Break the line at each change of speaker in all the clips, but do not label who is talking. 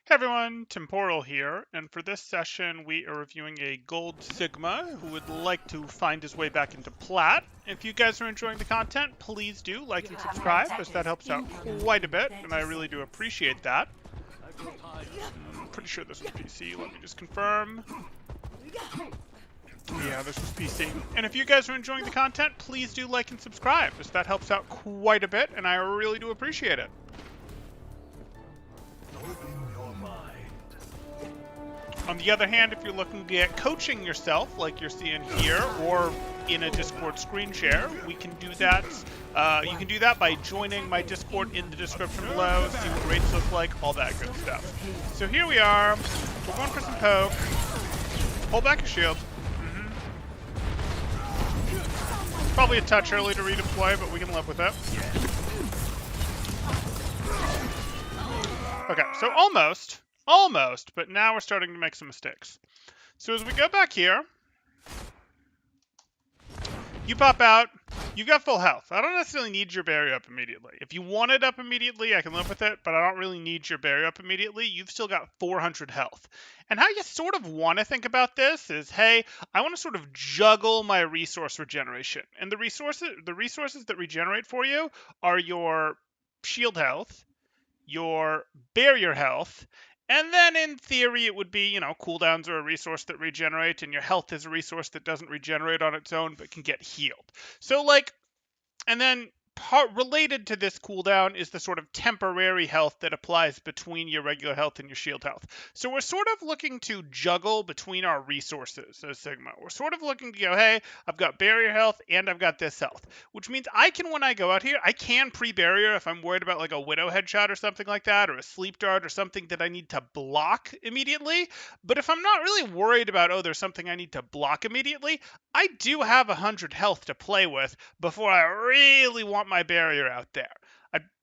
Hey everyone, Temporal here, and for this session we are reviewing a Gold Sigma who would like to find his way back into Plat. If you guys are enjoying the content, please do like and subscribe, as that helps out quite a bit, and I really do appreciate that. I'm pretty sure this was PC, let me just confirm. Yeah, this was PC. And if you guys are enjoying the content, please do like and subscribe, as that helps out quite a bit, and I really do appreciate it. On the other hand, if you're looking at coaching yourself, like you're seeing here, or in a Discord screen share, we can do that. You can do that by joining my Discord in the description below, see what rates look like, all that good stuff. So here we are. We're going for some poke. Pull back your shield. Probably a touch early to redeploy, but we can live with it. Okay, so almost, but now we're starting to make some mistakes. So as we go back here, you pop out, you've got full health. I don't necessarily need your barrier up immediately. If you want it up immediately, I can live with it, but I don't really need your barrier up immediately. You've still got 400 health. And how you sort of want to think about this is, hey, I want to sort of juggle my resource regeneration. And the resources that regenerate for you are your shield health, your barrier health, and then in theory it would be, cooldowns are a resource that regenerate, and your health is a resource that doesn't regenerate on its own but can get healed. So and then related to this cooldown is the sort of temporary health that applies between your regular health and your shield health. So we're sort of looking to juggle between our resources as Sigma. We're sort of looking to go, hey, I've got barrier health and I've got this health, which means when I go out here, I can pre-barrier if I'm worried about like a Widow headshot or something like that, or a sleep dart or something that I need to block immediately. But if I'm not really worried about, oh, there's something I need to block immediately, I do have 100 health to play with before I really want my barrier out there.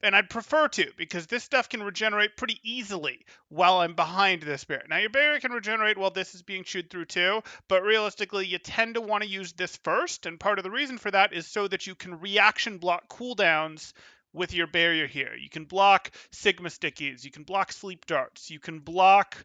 I'd prefer to, because this stuff can regenerate pretty easily while I'm behind this barrier. Now, your barrier can regenerate while this is being chewed through too, but realistically, you tend to want to use this first, and part of the reason for that is so that you can reaction block cooldowns with your barrier here. You can block Sigma stickies, you can block sleep darts, you can block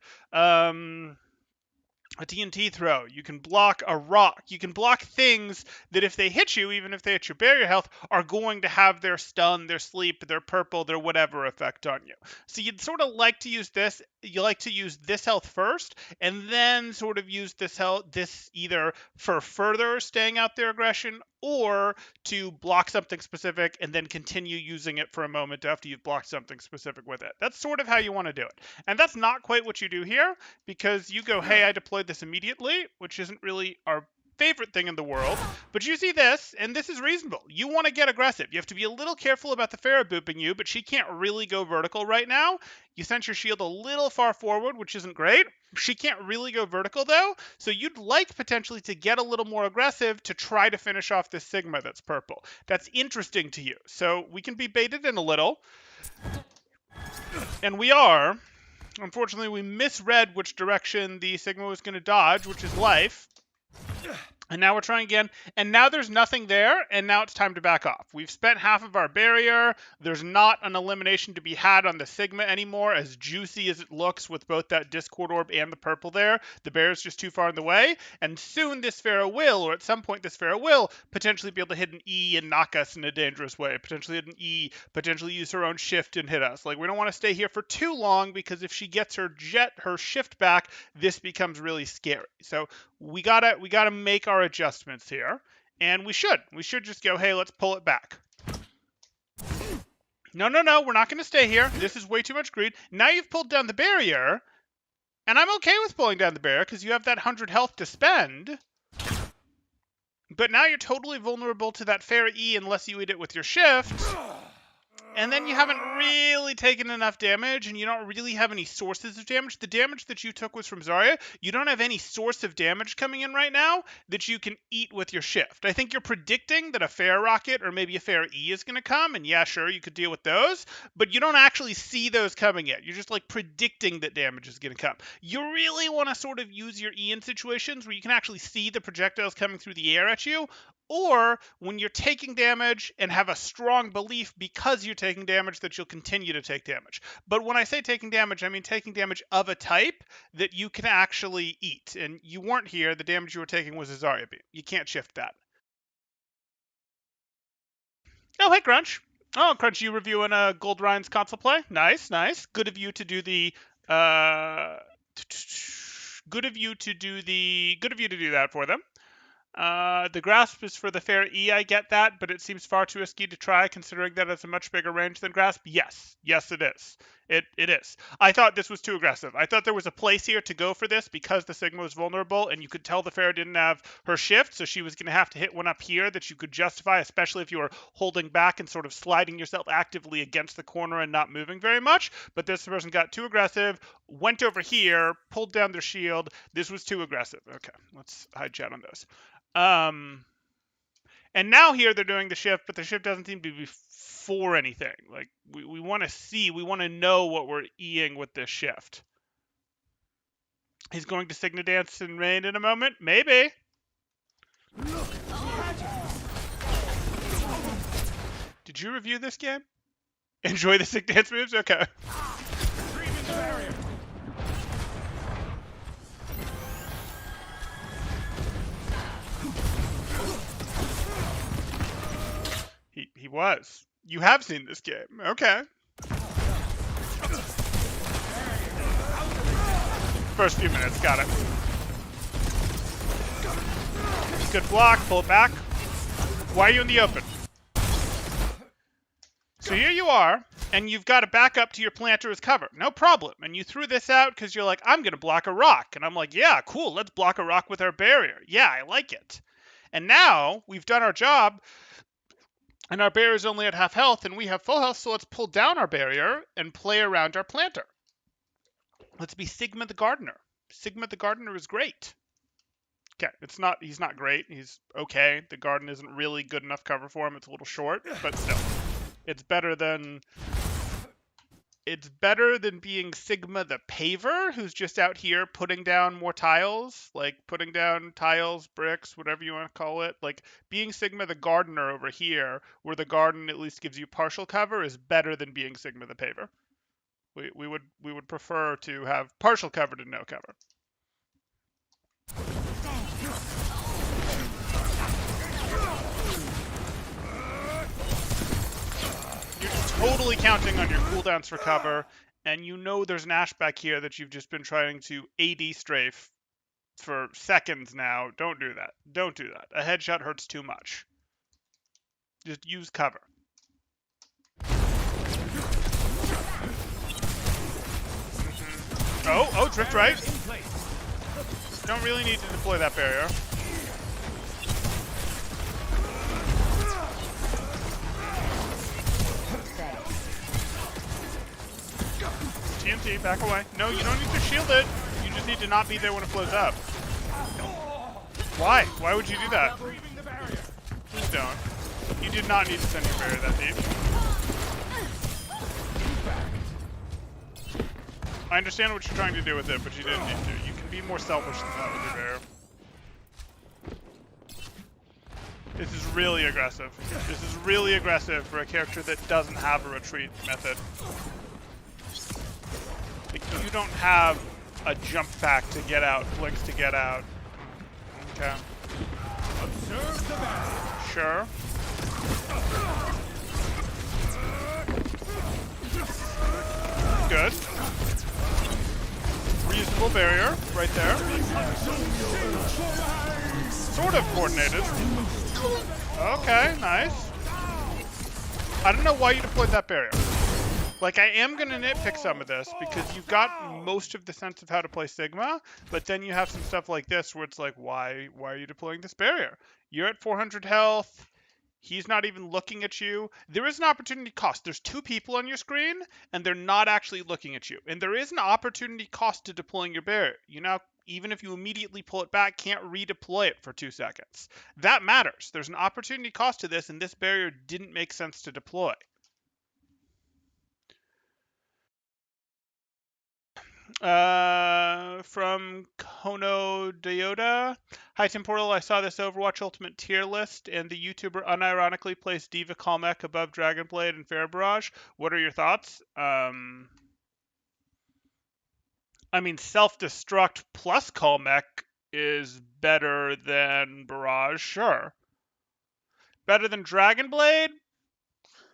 a TNT throw, you can block a rock, you can block things that if they hit you, even if they hit your barrier health, are going to have their stun, their sleep, their purple, their whatever effect on you. So you'd sort of like to use this, you like to use this health first, and then sort of use this either for further staying out their aggression, or to block something specific and then continue using it for a moment after you've blocked something specific with it. That's sort of how you want to do it. And that's not quite what you do here, because you go, hey, I deployed this immediately, which isn't really our favorite thing in the world, but you see this, and this is reasonable. You want to get aggressive. You have to be a little careful about the Pharah booping you, but she can't really go vertical right now. You sent your shield a little far forward, which isn't great. She can't really go vertical though, so you'd like potentially to get a little more aggressive to try to finish off this Sigma that's purple. That's interesting to you, so we can be baited in a little, and we are. Unfortunately, we misread which direction the Sigma was going to dodge, which is life. And now we're trying again, and now there's nothing there, and now it's time to back off. We've spent half of our barrier. There's not an elimination to be had on the Sigma anymore, as juicy as it looks with both that Discord orb and the purple there. The barrier's just too far in the way, and soon this Pharah will, or at some point this Pharah will, potentially be able to hit an E and knock us in a dangerous way. Potentially hit an E, potentially use her own shift and hit us. Like, we don't want to stay here for too long, because if she gets her shift back, this becomes really scary. So we gotta make our adjustments here, and we should just go, hey, let's pull it back. No, we're not going to stay here. This is way too much greed. Now you've pulled down the barrier, and I'm okay with pulling down the barrier because you have that 100 health to spend, but now you're totally vulnerable to that Pharah E unless you eat it with your shift. And then you haven't really taken enough damage, and you don't really have any sources of damage. The damage that you took was from Zarya. You don't have any source of damage coming in right now that you can eat with your shift. I think you're predicting that a Pharah rocket or maybe a Pharah E is going to come, and yeah, sure, you could deal with those, but you don't actually see those coming yet. You're just like predicting that damage is going to come. You really want to sort of use your E in situations where you can actually see the projectiles coming through the air at you, or when you're taking damage and have a strong belief because you're taking damage that you'll continue to take damage. But when I say taking damage, I mean taking damage of a type that you can actually eat. And you weren't here. The damage you were taking was a Zarya beam. You can't shift that. Oh, hey, Crunch. Oh, Crunch, you reviewing Gold Ryan's console play? Nice, nice. Good of you to do the good of you to do that for them. The grasp is for the fair E, I get that, but it seems far too risky to try, considering that it's a much bigger range than grasp. Yes, it is. It is. I thought this was too aggressive. I thought there was a place here to go for this because the Sigma was vulnerable, and you could tell the fair didn't have her shift, so she was going to have to hit one up here that you could justify, especially if you were holding back and sort of sliding yourself actively against the corner and not moving very much. But this person got too aggressive, went over here, pulled down their shield. This was too aggressive. Okay, let's hide chat on those. And now here they're doing the shift, but the shift doesn't seem to be for anything. Like, we want to see, we want to know what we're eing with this shift. He's going to Signa Dance and Rain in a moment? Maybe. Did you review this game? Enjoy the Signa Dance moves? Okay. He was. You have seen this game. Okay. First few minutes, got it. Good block, pull it back. Why are you in the open? So here you are, and you've got to back up to your planter as cover. No problem. And you threw this out because you're like, I'm going to block a rock. And I'm like, yeah, cool, let's block a rock with our barrier. Yeah, I like it. And now we've done our job, and our barrier is only at half health, and we have full health, so let's pull down our barrier and play around our planter. Let's be Sigma the Gardener. Sigma the Gardener is great. Okay, he's not great. He's okay. The garden isn't really good enough cover for him. It's a little short, but still. It's better than being Sigma the Paver, who's just out here putting down more tiles, like putting down tiles, bricks, whatever you want to call it. Like being Sigma the Gardener over here, where the garden at least gives you partial cover, is better than being Sigma the Paver. We would prefer to have partial cover to no cover. You're totally counting on your cooldowns for cover, and you know there's an Ashe back here that you've just been trying to AD strafe for seconds now. Don't do that. Don't do that. A headshot hurts too much. Just use cover. Oh, drift right. Don't really need to deploy that barrier. TNT, back away. No, you don't need to shield it. You just need to not be there when it blows up. Why? Why would you do that? Please don't. You did not need to send your barrier that deep. I understand what you're trying to do with it, but you didn't need to. You can be more selfish than that with your barrier. This is really aggressive. This is really aggressive for a character that doesn't have a retreat method. Like, you don't have a jump pack to get out, flicks to get out. Okay. Observe the battle. Sure. Good. Reasonable barrier right there. Sort of coordinated. Okay, nice. I don't know why you deployed that barrier. Like, I am going to nitpick some of this because you got most of the sense of how to play Sigma, but then you have some stuff like this where it's like, why are you deploying this barrier? You're at 400 health. He's not even looking at you. There is an opportunity cost. There's two people on your screen, and they're not actually looking at you. And there is an opportunity cost to deploying your barrier. You know, even if you immediately pull it back, can't redeploy it for 2 seconds. That matters. There's an opportunity cost to this, and this barrier didn't make sense to deploy. From Hono Dioda. Hi, Temporal. I saw this Overwatch Ultimate tier list, and the YouTuber unironically placed D.Va Calmech above Dragonblade and Pharah Barrage. What are your thoughts? I mean, Self-Destruct plus Calmech is better than Barrage, sure. Better than Dragonblade?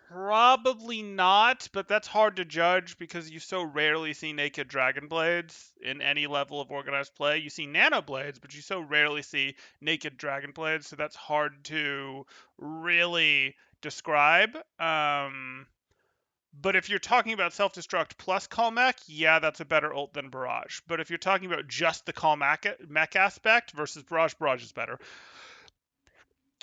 Probably not, but that's hard to judge because you so rarely see naked dragon blades in any level of organized play. You see nano blades, but you so rarely see naked dragon blades, so that's hard to really describe. But if you're talking about self-destruct plus call mech, yeah, that's a better ult than Barrage. But if you're talking about just the call mech aspect versus Barrage, Barrage is better.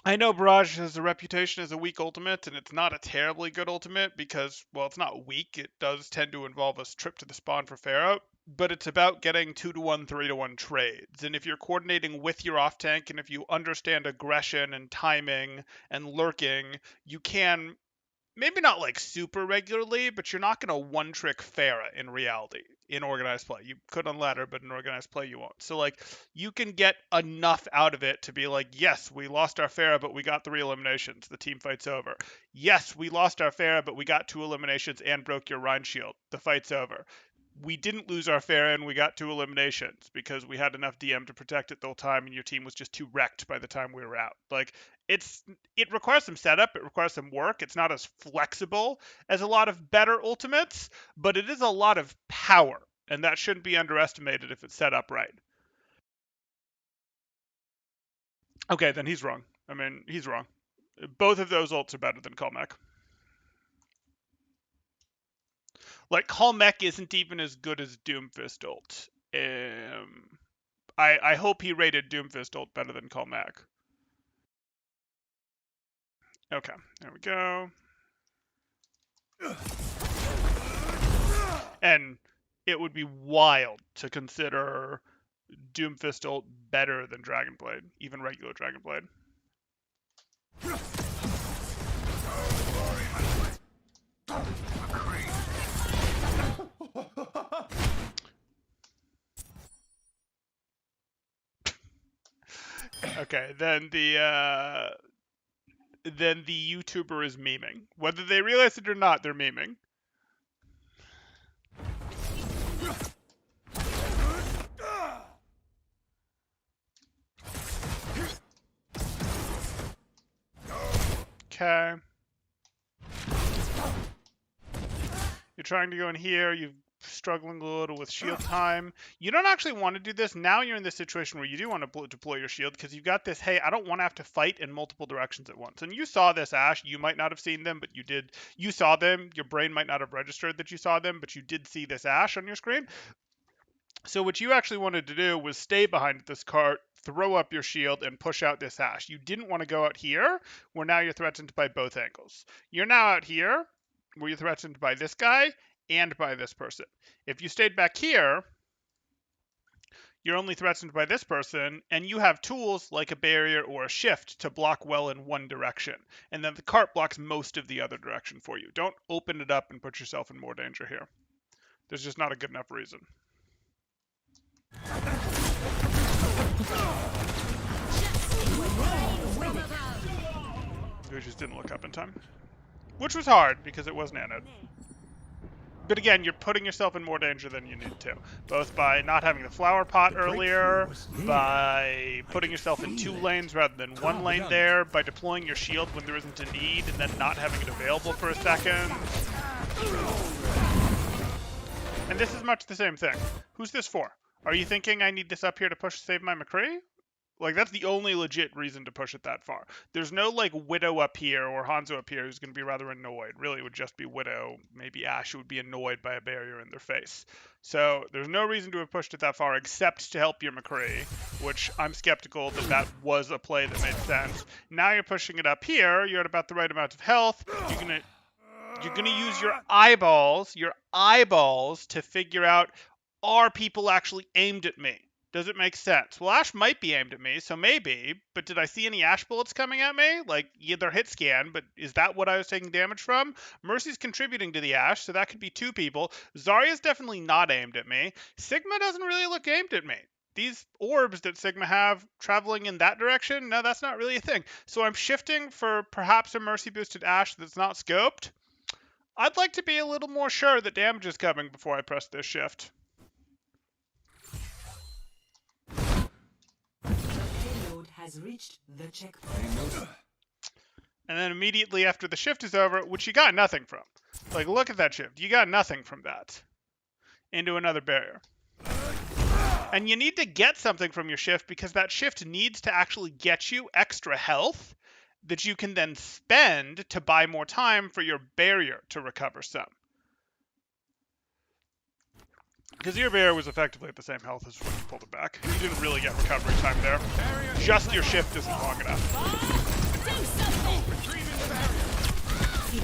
I know Barrage has a reputation as a weak ultimate, and it's not a terribly good ultimate because, well, it's not weak. It does tend to involve a trip to the spawn for Pharah, but it's about getting 2-to-1, 3-to-1 trades. And if you're coordinating with your off tank, and if you understand aggression and timing and lurking, you can maybe not like super regularly, but you're not going to one trick Pharah in reality in organized play. You could on ladder, but in organized play you won't. So like you can get enough out of it to be like, yes, we lost our Pharah, but we got 3 eliminations. The team fight's over. Yes, we lost our Pharah, but we got 2 eliminations and broke your Rhine shield. The fight's over. We didn't lose our Pharah and we got 2 eliminations because we had enough DM to protect it the whole time and your team was just too wrecked by the time we were out. Like it requires some setup, it requires some work. It's not as flexible as a lot of better ultimates, but it is a lot of power, and that shouldn't be underestimated if it's set up right. Okay, then he's wrong. I mean, he's wrong. Both of those ults are better than Calmech. Like Calmech isn't even as good as Doomfist ult. I hope he rated Doomfist ult better than Calmech. Okay, there we go. And it would be wild to consider Doomfist ult better than Dragonblade, even regular Dragonblade. Okay, then the YouTuber is memeing. Whether they realize it or not, they're memeing. Okay. You're trying to go in here, you're struggling a little with shield time. You don't actually want to do this. Now you're in this situation where you do want to deploy your shield because you've got this, hey, I don't want to have to fight in multiple directions at once. And you saw this, Ash. You might not have seen them, but you did. You saw them. Your brain might not have registered that you saw them, but you did see this Ash on your screen. So what you actually wanted to do was stay behind this cart, throw up your shield, and push out this Ash. You didn't want to go out here, where now you're threatened by both angles. You're now out here, where you're threatened by this guy and by this person. If you stayed back here, you're only threatened by this person, and you have tools like a barrier or a shift to block well in one direction. And then the cart blocks most of the other direction for you. Don't open it up and put yourself in more danger here. There's just not a good enough reason. We just didn't look up in time. Which was hard, because it was nanoed. But again, you're putting yourself in more danger than you need to. Both by not having the flower pot earlier, by putting yourself in 2 lanes rather than 1 lane there, by deploying your shield when there isn't a need, and then not having it available for a second. And this is much the same thing. Who's this for? Are you thinking I need this up here to push save my McCree? Like, that's the only legit reason to push it that far. There's no, like, Widow up here or Hanzo up here who's going to be rather annoyed. Really, it would just be Widow. Maybe Ashe would be annoyed by a barrier in their face. So there's no reason to have pushed it that far except to help your McCree, which I'm skeptical that that was a play that made sense. Now you're pushing it up here. You're at about the right amount of health. You're gonna use your eyeballs to figure out, are people actually aimed at me? Does it make sense? Well, Ash might be aimed at me, so maybe, but did I see any Ash bullets coming at me? Like, yeah, they're hit scan, but is that what I was taking damage from? Mercy's contributing to the Ash, so that could be 2 people. Zarya's definitely not aimed at me. Sigma doesn't really look aimed at me. these orbs that Sigma have traveling in that direction, no, that's not really a thing. So I'm shifting for perhaps a Mercy boosted Ash that's not scoped. I'd like to be a little more sure that damage is coming before I press this shift.
Has reached the checkpoint.
And then immediately after the shift is over, which you got nothing from. Like, look at that shift. You got nothing from that. Into another barrier. And you need to get something from your shift because that shift needs to actually get you extra health that you can then spend to buy more time for your barrier to recover some. Because your barrier was effectively at the same health as when you pulled it back. You didn't really get recovery time there. Just your shift isn't long enough.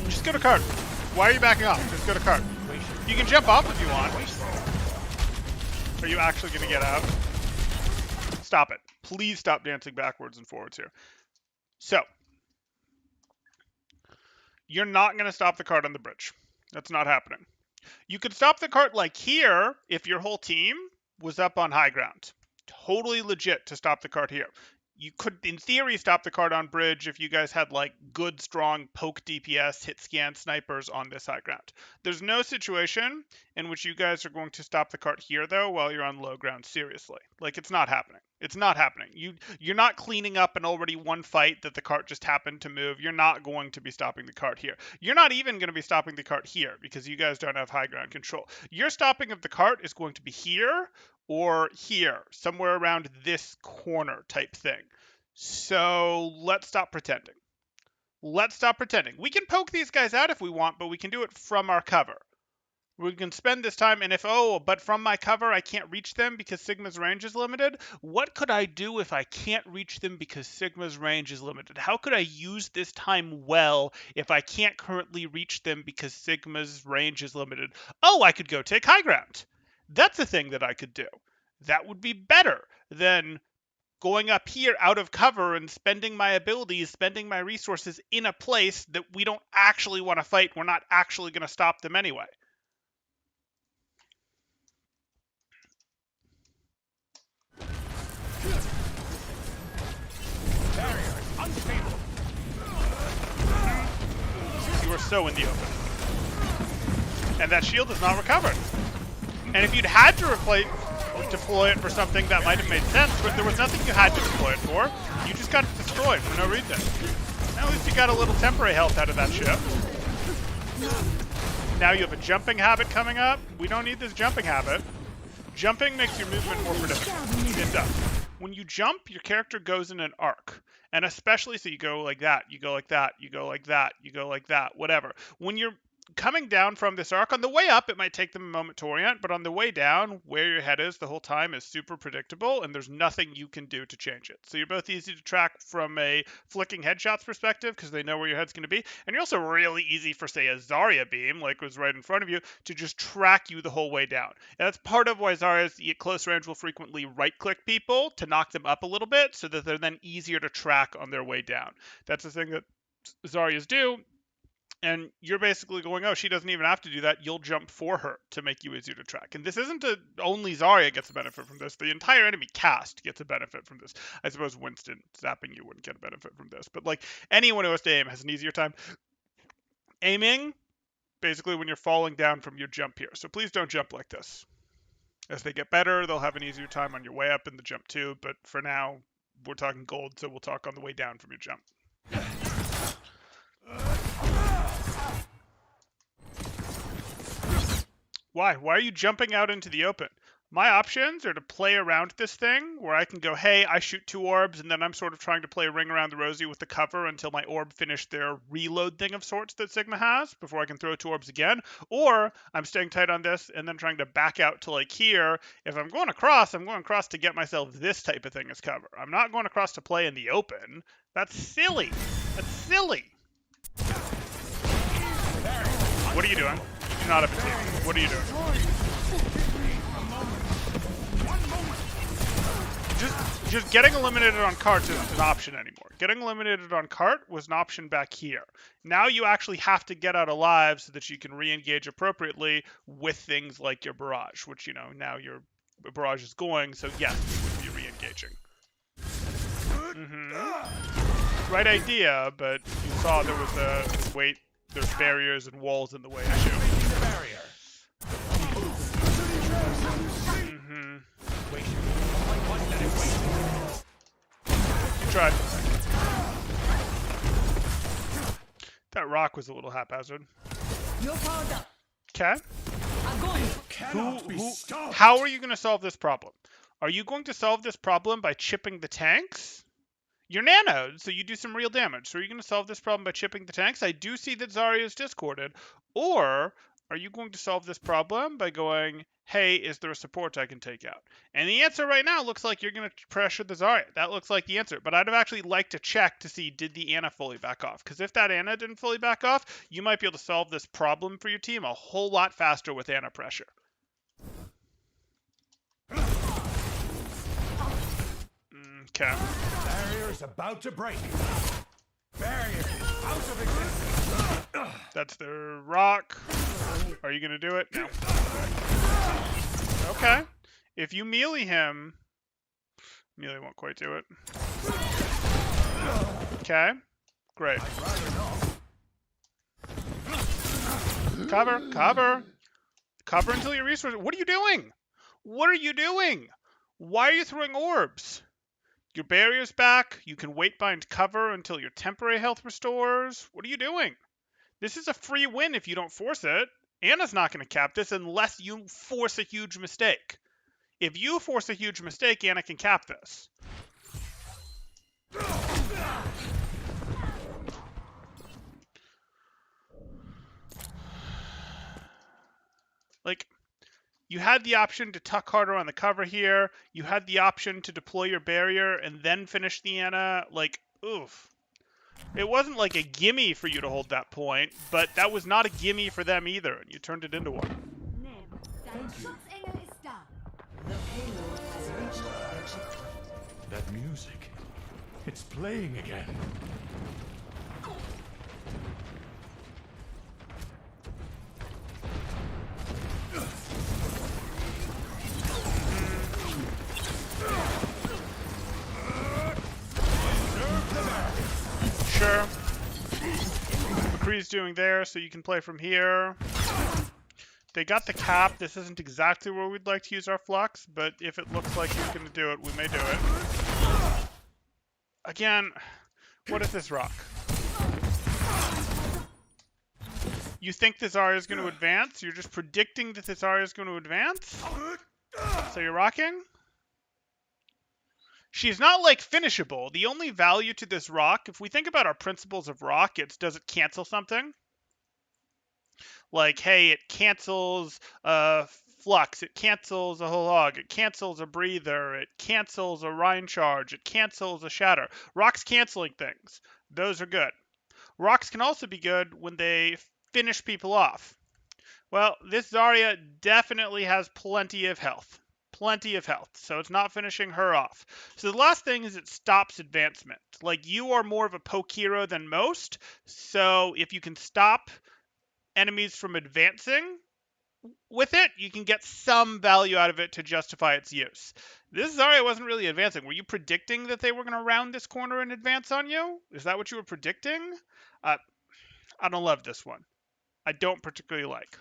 Just go to cart. Why are you backing off? Just go to cart. You can jump off if you want. Are you actually going to get out? Stop it. Please stop dancing backwards and forwards here. So, you're not going to stop the cart on the bridge. That's not happening. You could stop the cart like here if your whole team was up on high ground. Totally legit to stop the cart here. You could, in theory, stop the cart on bridge if you guys had like good, strong poke DPS, hit scan snipers on this high ground. There's no situation in which you guys are going to stop the cart here, though, while you're on low ground, seriously. Like, it's not happening. It's not happening. You're not cleaning up an already won fight that the cart just happened to move. You're not going to be stopping the cart here. You're not even going to be stopping the cart here because you guys don't have high ground control. Your stopping of the cart is going to be here or here, somewhere around this corner type thing. So let's stop pretending. Let's stop pretending. We can poke these guys out if we want, but we can do it from our cover. We can spend this time, and if, but from my cover I can't reach them because Sigma's range is limited, what could I do if I can't reach them because Sigma's range is limited? How could I use this time well if I can't currently reach them because Sigma's range is limited? Oh, I could go take high ground. That's a thing that I could do. That would be better than going up here out of cover and spending my abilities, spending my resources in a place that we don't actually want to fight. We're not actually going to stop them anyway. You are so in the open. And that shield is not recovered. And if you'd had to deploy it for something that might have made sense, but there was nothing you had to deploy it for. You just got it destroyed for no reason. Now at least you got a little temporary health out of that ship. Now you have a jumping habit coming up. We don't need this jumping habit. Jumping makes your movement more predictable. It does. When you jump, your character goes in an arc. And especially, so you go like that, you go like that, you go like that, you go like that, whatever. When you're coming down from this arc, on the way up, it might take them a moment to orient, but on the way down, where your head is the whole time is super predictable, and there's nothing you can do to change it. So you're both easy to track from a flicking headshots perspective, because they know where your head's going to be, and you're also really easy for, say, a Zarya beam, like was right in front of you, to just track you the whole way down. And that's part of why Zarya's at close range will frequently right-click people to knock them up a little bit, so that they're then easier to track on their way down. That's the thing that Zaryas do. And you're basically going, oh, she doesn't even have to do that. You'll jump for her to make you easier to track. And this isn't only Zarya gets a benefit from this. The entire enemy cast gets a benefit from this. I suppose Winston zapping you wouldn't get a benefit from this. But like anyone who has to aim has an easier time aiming, basically when you're falling down from your jump here. So please don't jump like this. As they get better, they'll have an easier time on your way up in the jump too. But for now, we're talking gold, so we'll talk on the way down from your jump. Why? Why are you jumping out into the open? My options are to play around this thing where I can go, hey, I shoot 2 orbs, and then I'm sort of trying to play a ring around the rosy with the cover until my orb finished their reload thing of sorts that Sigma has before I can throw 2 orbs again. Or I'm staying tight on this and then trying to back out to like here. If I'm going across to get myself this type of thing as cover. I'm not going across to play in the open. That's silly. That's silly. What are you doing? You do not have a team. What are you doing? Just getting eliminated on cart isn't an option anymore. Getting eliminated on cart was an option back here. Now you actually have to get out alive so that you can re-engage appropriately with things like your barrage, which, you know, now you're barrage is going, so yes, we would be re-engaging. Right idea, but you saw there was there's barriers and walls in the way too. You tried. That rock was a little haphazard.
You're powered up.
Okay.
I'm going.
How are you going to solve this problem? Are you going to solve this problem by chipping the tanks? You're nanoed, so you do some real damage. So are you going to solve this problem by chipping the tanks? I do see that Zarya is discorded. Or are you going to solve this problem by going, hey, is there a support I can take out? And the answer right now looks like you're going to pressure the Zarya. That looks like the answer. But I'd have actually liked to check to see, did the Ana fully back off? Because if that Ana didn't fully back off, you might be able to solve this problem for your team a whole lot faster with Ana pressure. Okay.
Barrier is about to break. Barrier out of existence.
That's the rock. Are you gonna do it? No. Okay. If you melee him, melee won't quite do it. Okay. Great. Cover, cover, cover until your resources. What are you doing? What are you doing? Why are you throwing orbs? Your barrier's back. You can wait behind cover until your temporary health restores. What are you doing? This is a free win if you don't force it. Ana's not going to cap this unless you force a huge mistake. If you force a huge mistake, Ana can cap this. Like, you had the option to tuck harder on the cover here. You had the option to deploy your barrier and then finish the Ana. Like, oof. It wasn't like a gimme for you to hold that point, but that was not a gimme for them either, and you turned it into one.
The payload has reached the checkpoint.
That music. It's playing again.
Sure. McCree's doing there, so you can play from here. They got the cap. This isn't exactly where we'd like to use our flux, but if it looks like he's going to do it, we may do it. Again, what is this rock? You think this Zarya is going to advance? You're just predicting that this Zarya is going to advance? So you're rocking? She's not, like, finishable. The only value to this rock, if we think about our principles of rock, it's does it cancel something? Like, hey, it cancels a flux, it cancels a whole hog, it cancels a breather, it cancels a Rhine charge, it cancels a shatter. Rocks canceling things. Those are good. Rocks can also be good when they finish people off. Well, this Zarya definitely has plenty of health. Plenty of health, so it's not finishing her off. So the last thing is it stops advancement. Like, you are more of a poke hero than most, so if you can stop enemies from advancing with it, you can get some value out of it to justify its use. This Zarya wasn't really advancing. Were you predicting that they were going to round this corner and advance on you? Is that what you were predicting? I don't love this one. I don't particularly like.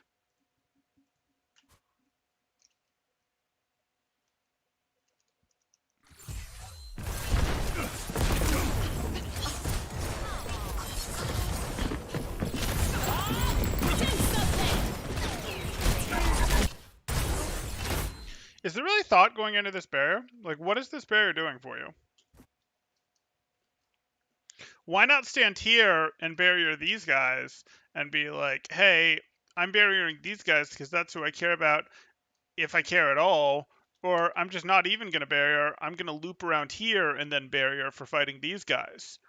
Is there really thought going into this barrier? Like, what is this barrier doing for you? Why not stand here and barrier these guys and be like, hey, I'm barriering these guys because that's who I care about if I care at all. Or I'm just not even going to barrier. I'm going to loop around here and then barrier for fighting these guys.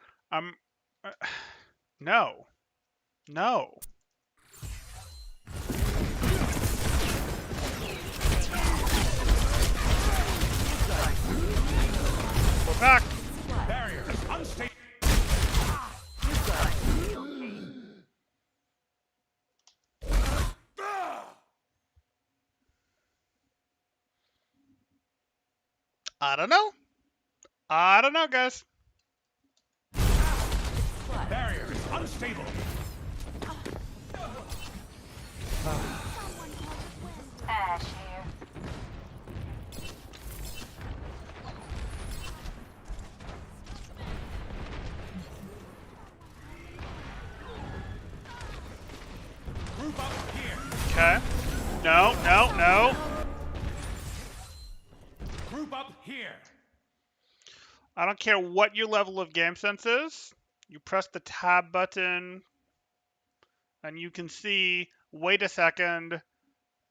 No. No. We're back.
Barrier unstable.
I don't know. I don't know, guys.
Barrier is unstable.
Ash here.
Group up here.
Okay. No, no, no.
Group up here.
I don't care what your level of game sense is. You press the tab button, and you can see, wait a second,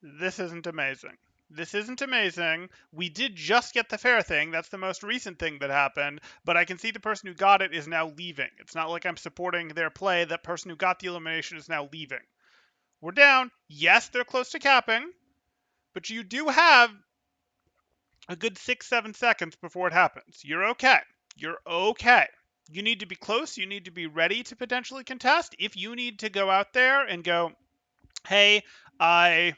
this isn't amazing. This isn't amazing. We did just get the fair thing. That's the most recent thing that happened. But I can see the person who got it is now leaving. It's not like I'm supporting their play. That person who got the elimination is now leaving. We're down. Yes, they're close to capping. But you do have a good 6-7 seconds before it happens. You're okay. You're okay. You need to be close. You need to be ready to potentially contest. If you need to go out there and go, hey, I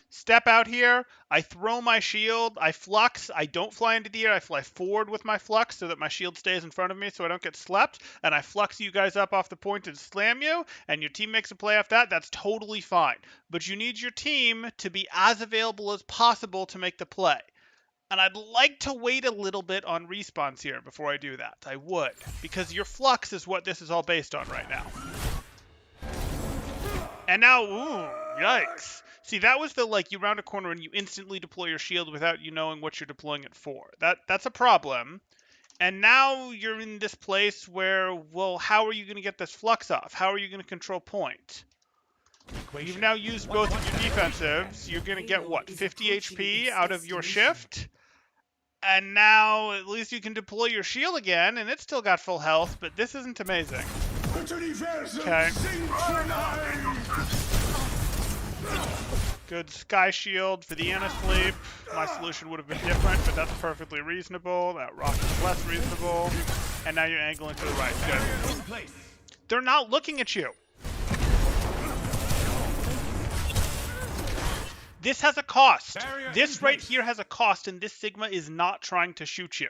step out here, I throw my shield, I flux, I don't fly into the air, I fly forward with my flux so that my shield stays in front of me so I don't get slept, and I flux you guys up off the point and slam you, and your team makes a play off that, that's totally fine. But you need your team to be as available as possible to make the play. And I'd like to wait a little bit on respawns here before I do that. I would, because your flux is what this is all based on right now. And now, ooh, yikes. See, that was the, like, you round a corner and you instantly deploy your shield without you knowing what you're deploying it for. That's a problem. And now you're in this place where, well, how are you going to get this flux off? How are you going to control point? You've now used both of your defensives. You're going to get, what, 50 HP out of your shift? And now, at least you can deploy your shield again, and it's still got full health, but this isn't amazing. Okay. Good sky shield for the Anasleep. My solution would have been different, but that's perfectly reasonable. That rock is less reasonable. And now you're angling to the right. Good. They're not looking at you. This has a cost. This right here has a cost, and this Sigma is not trying to shoot you.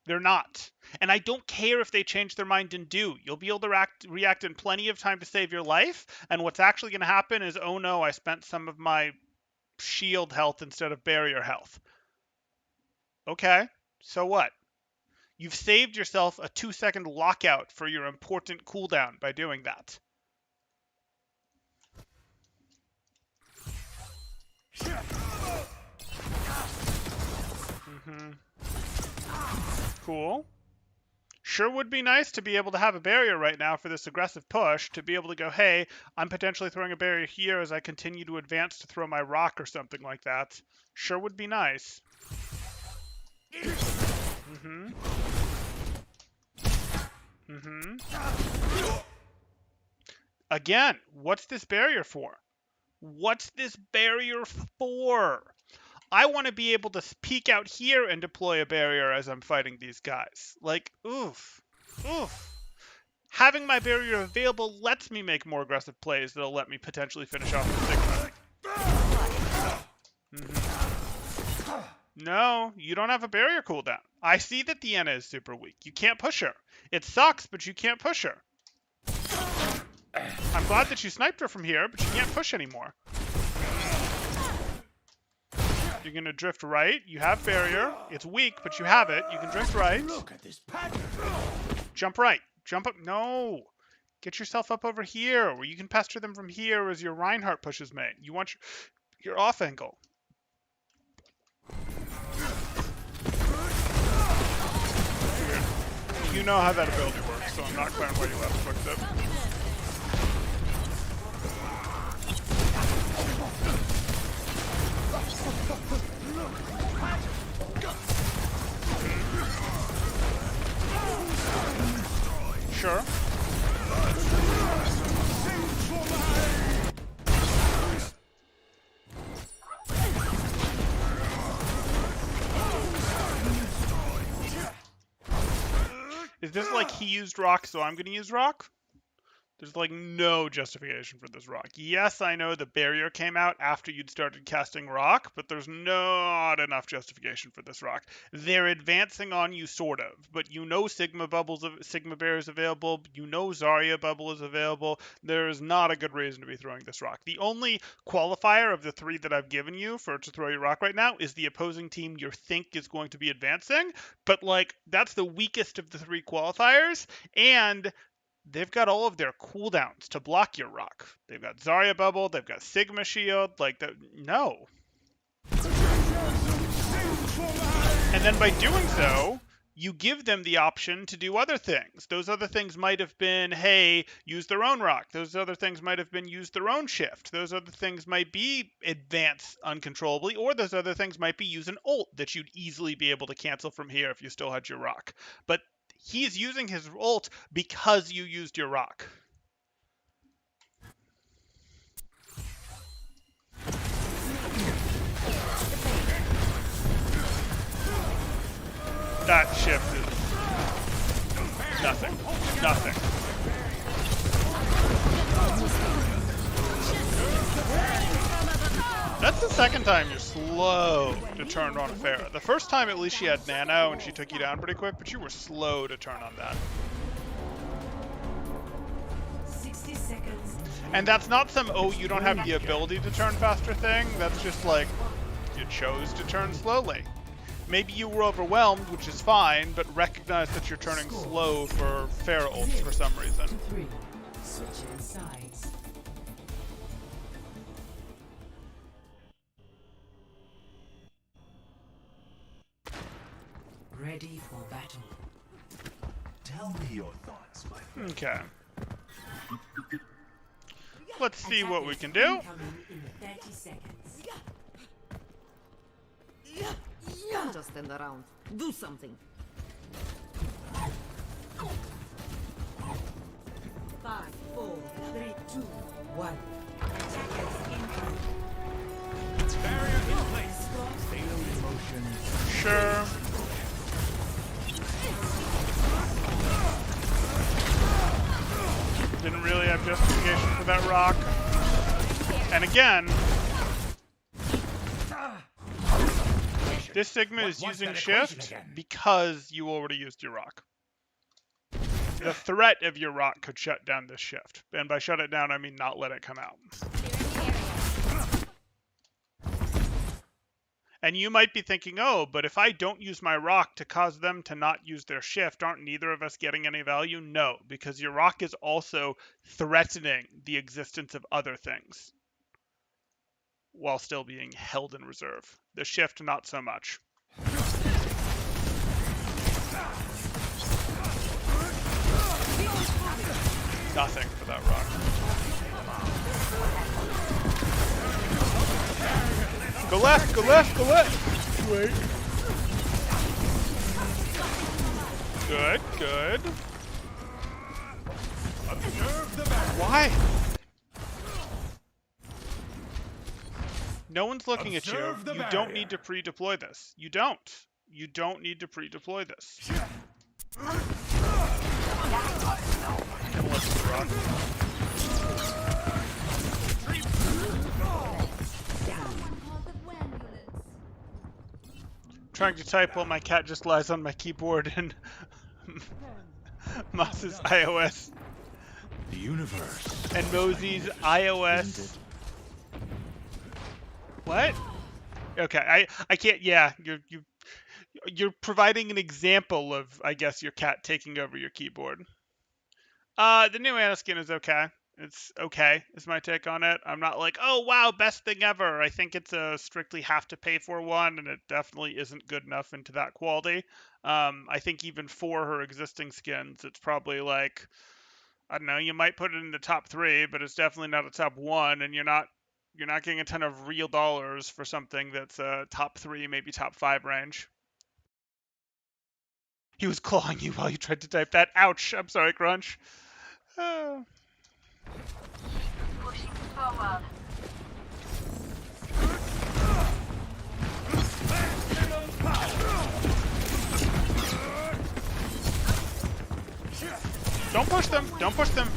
They're not. And I don't care if they change their mind and do. You'll be able to react in plenty of time to save your life, and what's actually going to happen is, oh no, I spent some of my shield health instead of barrier health. Okay, so what? You've saved yourself a 2-second lockout for your important cooldown by doing that. Cool. Sure would be nice to be able to have a barrier right now for this aggressive push, to be able to go, hey, I'm potentially throwing a barrier here as I continue to advance to throw my rock or something like that. Sure would be nice. Again, what's this barrier for? What's this barrier for? I want to be able to peek out here and deploy a barrier as I'm fighting these guys. Like, oof. Having my barrier available lets me make more aggressive plays that'll let me potentially finish off the Sigma. No, you don't have a barrier cooldown. I see that Deanna is super weak. You can't push her. It sucks, but you can't push her. I'm glad that you sniped her from here, but you can't push anymore. You're going to drift right. You have barrier. It's weak, but you have it. You can drift right.
Look at this pattern.
Jump right. Jump up. No. Get yourself up over here, where you can pester them from here as your Reinhardt pushes main. You want your off angle. You know how that ability works, so I'm not clear on why you left hooked it. Sure. Is this like he used rock, so I'm going to use rock? There's like no justification for this rock. Yes, I know the barrier came out after you'd started casting rock, but there's not enough justification for this rock. They're advancing on you sort of, but you know Sigma Bear is available, you know Zarya bubble is available. There's not a good reason to be throwing this rock. The only qualifier of the 3 that I've given you for to throw your rock right now is the opposing team you think is going to be advancing, but like that's the weakest of the 3 qualifiers, and they've got all of their cooldowns to block your rock. They've got Zarya Bubble, they've got Sigma Shield, like that. No. And then by doing so, you give them the option to do other things. Those other things might have been, hey, use their own rock. Those other things might have been use their own shift. Those other things might be advance uncontrollably, or those other things might be use an ult that you'd easily be able to cancel from here if you still had your rock. But he's using his ult because you used your rock. That shift is nothing. Nothing. That's the second time you're slow to turn on Pharah. The first time at least she had nano and she took you down pretty quick, but you were slow to turn on that.
60 seconds.
And that's not some, oh, you don't have the ability to turn faster thing. That's just like, you chose to turn slowly. Maybe you were overwhelmed, which is fine, but recognize that you're turning slow for Pharah ults for some reason.
3. Switching sides. Ready for battle.
Tell me your thoughts, my friend.
Okay. Let's see what we can do.
Incoming in 30 seconds.
Don't just stand around. Do something.
5, 4, 3, 2, 1. Attackers incoming.
Barrier in place. Fatal emotion.
Sure. Didn't really have justification for that rock. And again, this Sigma is
What's
using
that equation
shift
again?
because you already used your rock. The threat of your rock could shut down this shift. And by shut it down, I mean not let it come out. And you might be thinking, oh, but if I don't use my rock to cause them to not use their shift, aren't neither of us getting any value? No, because your rock is also threatening the existence of other things while still being held in reserve. The shift, not so much. Nothing for that rock. Go left, go left, go left! Wait. Good, good.
Observe the barrier.
Why? No one's looking at you.
Observe the
You don't
barrier.
need to pre-deploy this. You don't. You don't need to pre-deploy this. Unless it's rock. Trying to type while my cat just lies on my keyboard and Moss's iOS
The universe.
and Mosey's iOS. What? Okay, I can't. Yeah, you're providing an example of, I guess, your cat taking over your keyboard. The new Ana skin is okay. It's okay, is my take on it. I'm not like, oh wow, best thing ever. I think it's a strictly have to pay for one, and it definitely isn't good enough into that quality. I think even for her existing skins, it's probably like, I don't know, you might put it in the top 3, but it's definitely not a top 1, and you're not getting a ton of real dollars for something that's top 3, maybe top 5 range. He was clawing you while you tried to type that. Ouch! I'm sorry, Crunch.
Pushing forward.
Don't push them. Don't push them.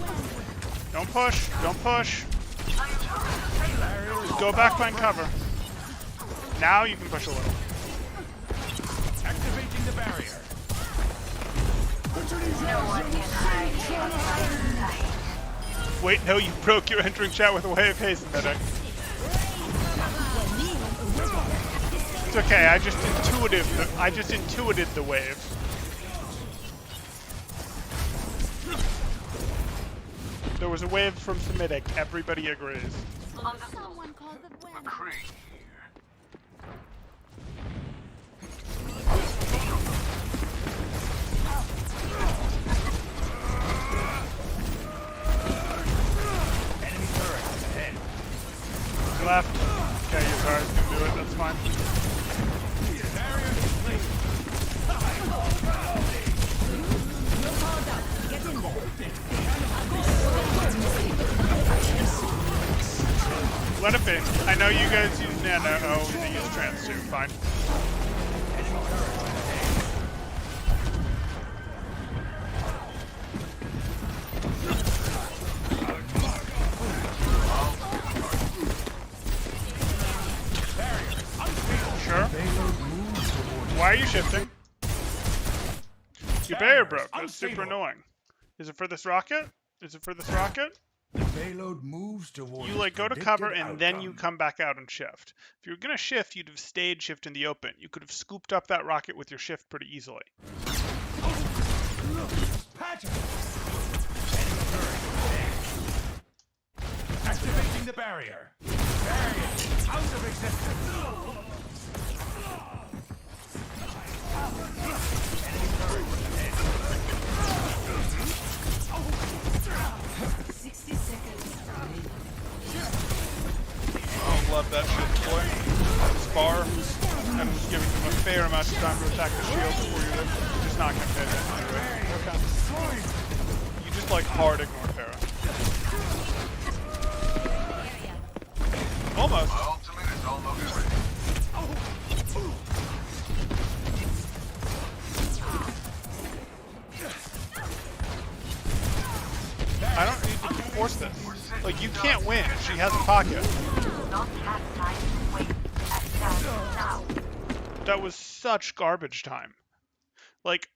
Don't push. Don't push. Just go back behind cover. Now you can push a little.
Activating the barrier.
No one can hide from my sight.
Wait, no, you broke your entering chat with a wave haste medic. It's okay, I just intuited the wave. There was a wave from Semitic, everybody agrees.
On the
Someone called the wind.
Enemy turret ahead.
Left. Okay, your cards can do it, that's fine.
Barrier complete.
Let it be. I know you guys use Nano. Oh, they use Trans too. Fine. Sure. Why are you shifting? Your barrier broke. That's super annoying. Is it for this rocket? Is it for this rocket?
Payload moves towards
You like go to
predicted
cover and then you
outcome.
come back out and shift. If you were gonna shift, you'd have stayed shift in the open. You could have scooped up that rocket with your shift pretty easily.
Pattern. Enemy turret ahead. Activating the barrier. Barrier out of existence. Enemy turret ahead.
60 seconds remaining.
I love that shit, boy. Spar and was giving them a fair amount of time to attack the shield before you're just not gonna pay attention to it. Okay. You just like hard ignore Pharah. Almost. I don't need to force this. Like, you can't win. She has a pocket.
not have time to wait at that now.
That was such garbage time. Like,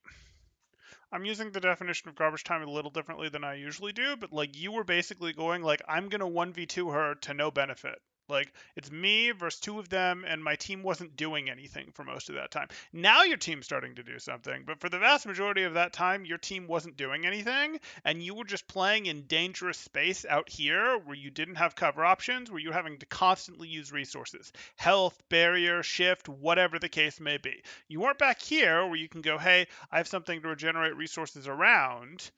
I'm using the definition of garbage time a little differently than I usually do, but like you were basically going like, I'm gonna 1v2 her to no benefit. Like, it's me versus two of them, and my team wasn't doing anything for most of that time. Now your team's starting to do something, but for the vast majority of that time, your team wasn't doing anything, and you were just playing in dangerous space out here where you didn't have cover options, where you're having to constantly use resources. Health, barrier, shift, whatever the case may be. You weren't back here where you can go, hey, I have something to regenerate resources around.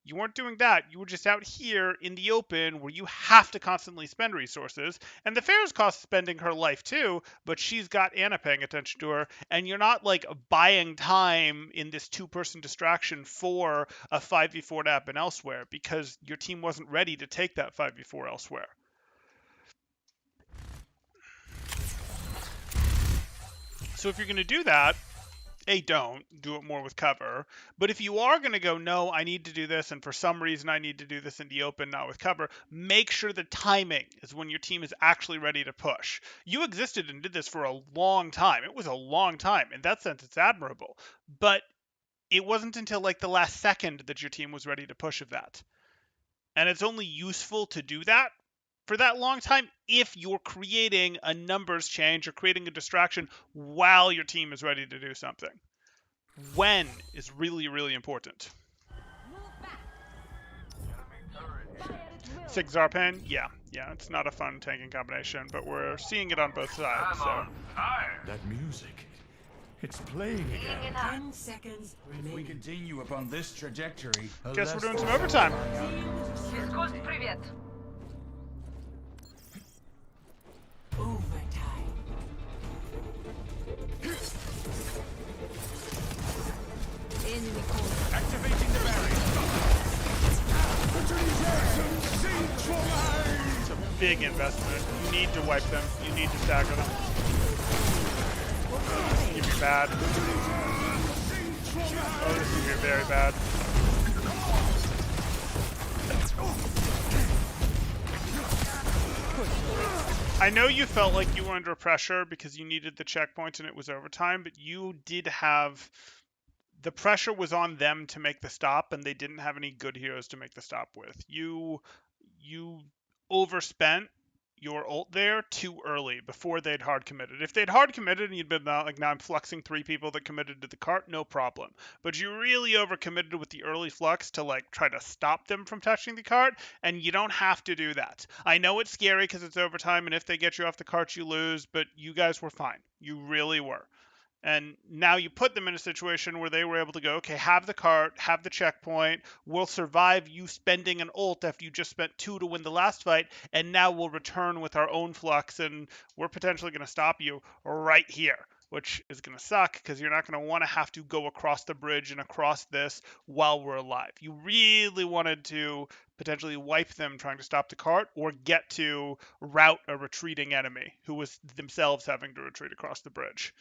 You weren't doing that. You were just out here in the open where you have to constantly spend resources. And the Pharah's cost spending her life too, but she's got Anna paying attention to her. And you're not like buying time in this two-person distraction for a 5v4 to happen elsewhere because your team wasn't ready to take that 5v4 elsewhere. So if you're going to do that, don't do it more with cover. But if you are going to go, no, I need to do this, and for some reason I need to do this in the open, not with cover, make sure the timing is when your team is actually ready to push. You existed and did this for a long time. It was a long time. In that sense, it's admirable. But it wasn't until like the last second that your team was ready to push of that. And it's only useful to do that for that long time if you're creating a numbers change or creating a distraction while your team is ready to do something. When is really, really important. Six Zarpan, yeah, it's not a fun tanking combination, but we're seeing it on both sides, so.
That music, it's playing again.
10 seconds
If we
remaining.
continue upon this trajectory,
Guess we're doing some overtime.
Discourse привет.
Overtime.
Enemy corner.
Activating the barrier.
It's a big investment. You need to wipe them. You need to stagger them. You'd be bad. Oh, this is gonna be very bad. I know you felt like you were under pressure because you needed the checkpoint and it was overtime, but you did have... The pressure was on them to make the stop, and they didn't have any good heroes to make the stop with. You overspent your ult there too early before they'd hard committed. If they'd hard committed and you'd been like, now I'm fluxing 3 people that committed to the cart, no problem. But you really overcommitted with the early flux to like try to stop them from touching the cart, and you don't have to do that. I know it's scary because it's overtime, and if they get you off the cart, you lose, but you guys were fine. You really were. And now you put them in a situation where they were able to go, okay, have the cart, have the checkpoint, we'll survive you spending an ult after you just spent 2 to win the last fight, and now we'll return with our own flux, and we're potentially going to stop you right here, which is going to suck because you're not going to want to have to go across the bridge and across this while we're alive. You really wanted to potentially wipe them trying to stop the cart or get to rout a retreating enemy who was themselves having to retreat across the bridge.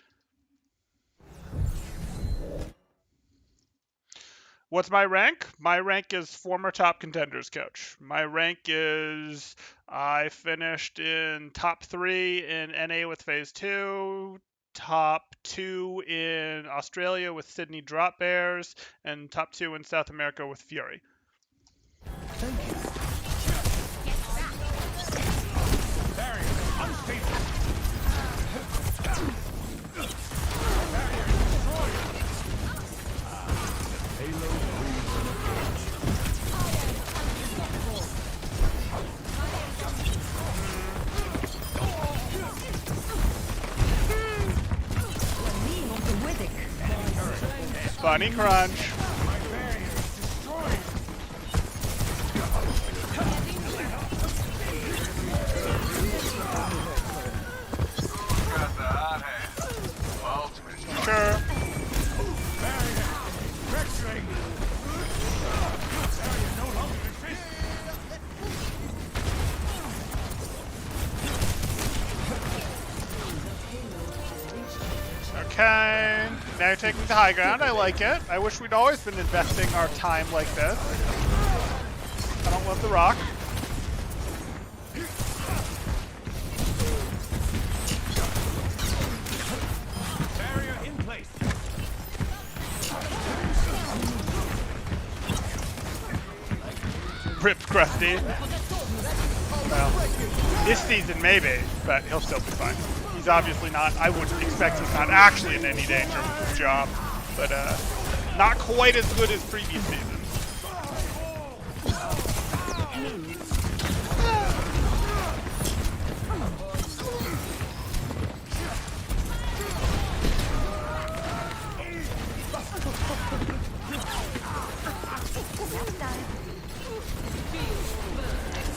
What's my rank? My rank is former top contenders coach. My rank is I finished in top 3 in NA with phase 2, top 2 in Australia with Sydney Drop Bears, and top 2 in South America with Fury.
Thank you. Barrier unstable. Barrier destroyed. Halo breeds an approach.
Bunny crunch.
My barrier is destroyed.
Sure.
Barrier fracturing. Barrier no longer exists.
Okay. Now you're taking the high ground. I like it. I wish we'd always been investing our time like this. I don't love the rock.
Barrier in place.
Rip Krusty. Well, this season maybe, but he'll still be fine. He's obviously not, I wouldn't expect he's not actually in any danger with his job, but not quite as good as previous seasons.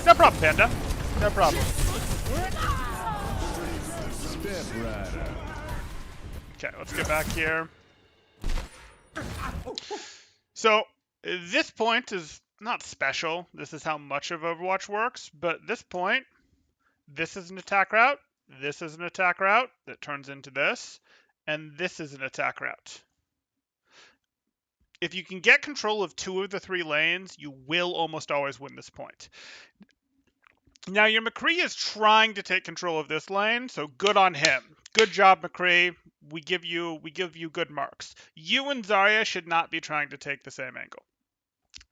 No problem, Panda. No problem. Okay, let's get back here. So, this point is not special. This is how much of Overwatch works, but this point, this is an attack route, this is an attack route that turns into this, and this is an attack route. If you can get control of 2 of the 3 lanes, you will almost always win this point. Now, your McCree is trying to take control of this lane, so good on him. Good job, McCree. We give you good marks. You and Zarya should not be trying to take the same angle.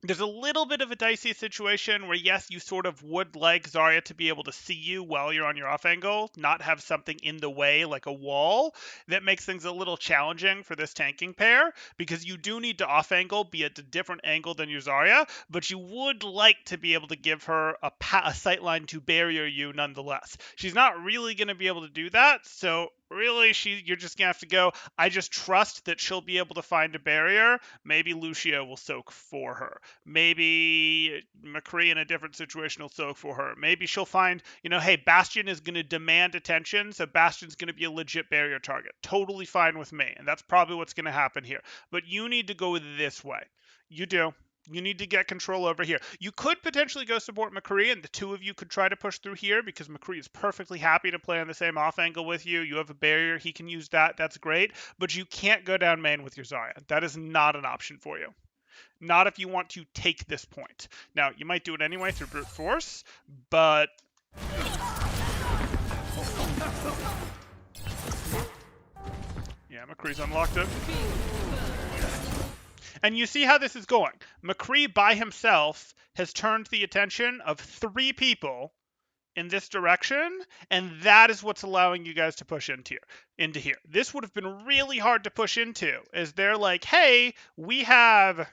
There's a little bit of a dicey situation where, yes, you sort of would like Zarya to be able to see you while you're on your off angle, not have something in the way like a wall. That makes things a little challenging for this tanking pair, because you do need to off angle, be at a different angle than your Zarya, but you would like to be able to give her a sightline to barrier you nonetheless. She's not really going to be able to do that, so really, you're just going to have to go, I just trust that she'll be able to find a barrier. Maybe Lucio will soak for her. Maybe McCree in a different situation will soak for her. Maybe she'll find, hey, Bastion is going to demand attention, so Bastion's going to be a legit barrier target. Totally fine with me, and that's probably what's going to happen here. But you need to go this way. You do. You need to get control over here. You could potentially go support McCree, and the 2 of you could try to push through here because McCree is perfectly happy to play on the same off angle with you. You have a barrier. He can use that. That's great. But you can't go down main with your Zarya. That is not an option for you. Not if you want to take this point. Now, you might do it anyway through brute force, but Yeah, McCree's unlocked it. And you see how this is going. McCree by himself has turned the attention of 3 people in this direction, and that is what's allowing you guys to push into here. This would have been really hard to push into, as they're like, hey, we have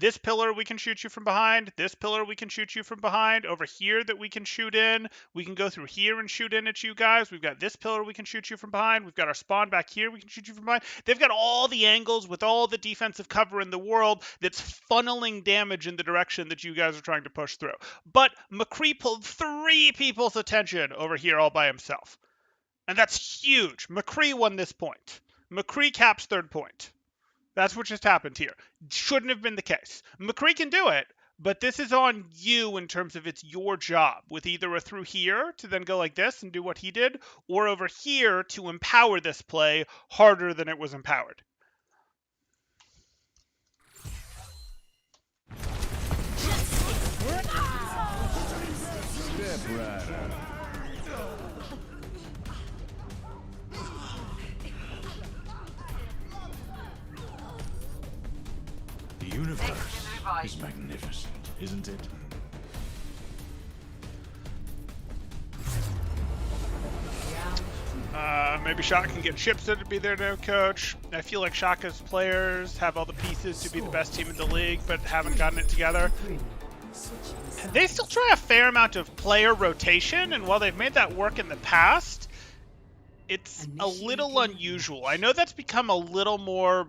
this pillar we can shoot you from behind, this pillar we can shoot you from behind, over here that we can shoot in, we can go through here and shoot in at you guys, we've got this pillar we can shoot you from behind, we've got our spawn back here we can shoot you from behind. They've got all the angles with all the defensive cover in the world that's funneling damage in the direction that you guys are trying to push through. But McCree pulled 3 people's attention over here all by himself. And that's huge. McCree won this point. McCree caps 3rd point. That's what just happened here. Shouldn't have been the case. McCree can do it, but this is on you in terms of it's your job, with either a through here to then go like this and do what he did, or over here to empower this play harder than it was empowered.
Step right up. The universe is magnificent, isn't it?
Maybe Shaka can get Shipster to be their new coach. I feel like Shaka's players have all the pieces to be the best team in the league, but haven't gotten it together. They still try a fair amount of player rotation, and while they've made that work in the past, it's a little unusual. I know that's become a little more,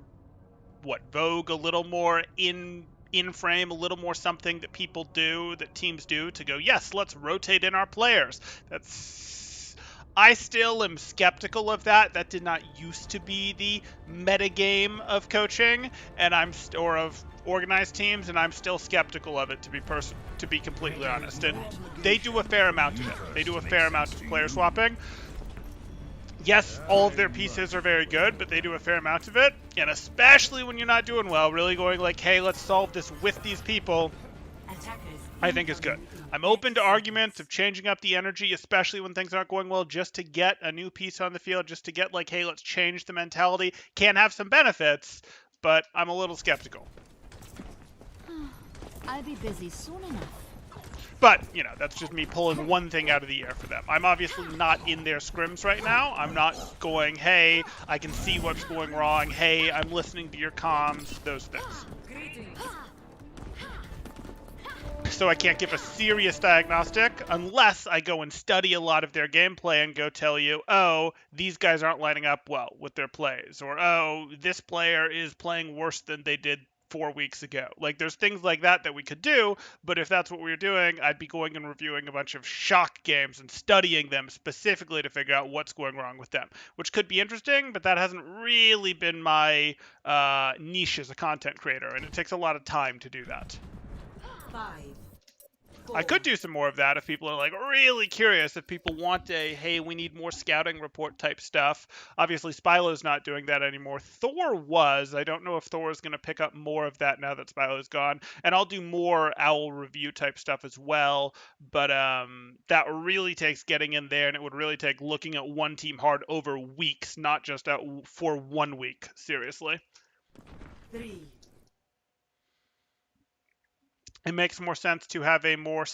vogue, a little more in frame, a little more something that people do, that teams do, to go, yes, let's rotate in our players. I still am skeptical of that. That did not used to be the metagame of coaching, and or of organized teams, and I'm still skeptical of it, to be completely honest. And they do a fair amount of it. They do a fair amount of player swapping. Yes, all of their pieces are very good, but they do a fair amount of it, and especially when you're not doing well, really going like, hey, let's solve this with these people, I think is good. I'm open to arguments of changing up the energy, especially when things aren't going well, just to get a new piece on the field, just to get like, hey, let's change the mentality. Can have some benefits, but I'm a little skeptical.
I'll be busy soon enough.
But, that's just me pulling one thing out of the air for them. I'm obviously not in their scrims right now. I'm not going, hey, I can see what's going wrong. Hey, I'm listening to your comms, those things. So I can't give a serious diagnostic unless I go and study a lot of their gameplay and go tell you, oh, these guys aren't lining up well with their plays. Or, oh, this player is playing worse than they did 4 weeks ago. Like, there's things like that we could do, but if that's what we were doing, I'd be going and reviewing a bunch of shock games and studying them specifically to figure out what's going wrong with them, which could be interesting, but that hasn't really been my niche as a content creator, and it takes a lot of time to do that.
5, 4,
I could do some more of that if people are like really curious, if people want a, hey, we need more scouting report type stuff. Obviously, Spylo's not doing that anymore. Thor was. I don't know if Thor is going to pick up more of that now that Spylo's gone. And I'll do more Owl review type stuff as well. But that really takes getting in there, and it would really take looking at one team hard over weeks, not just for 1 week. Seriously.
3,
It makes more sense to have a more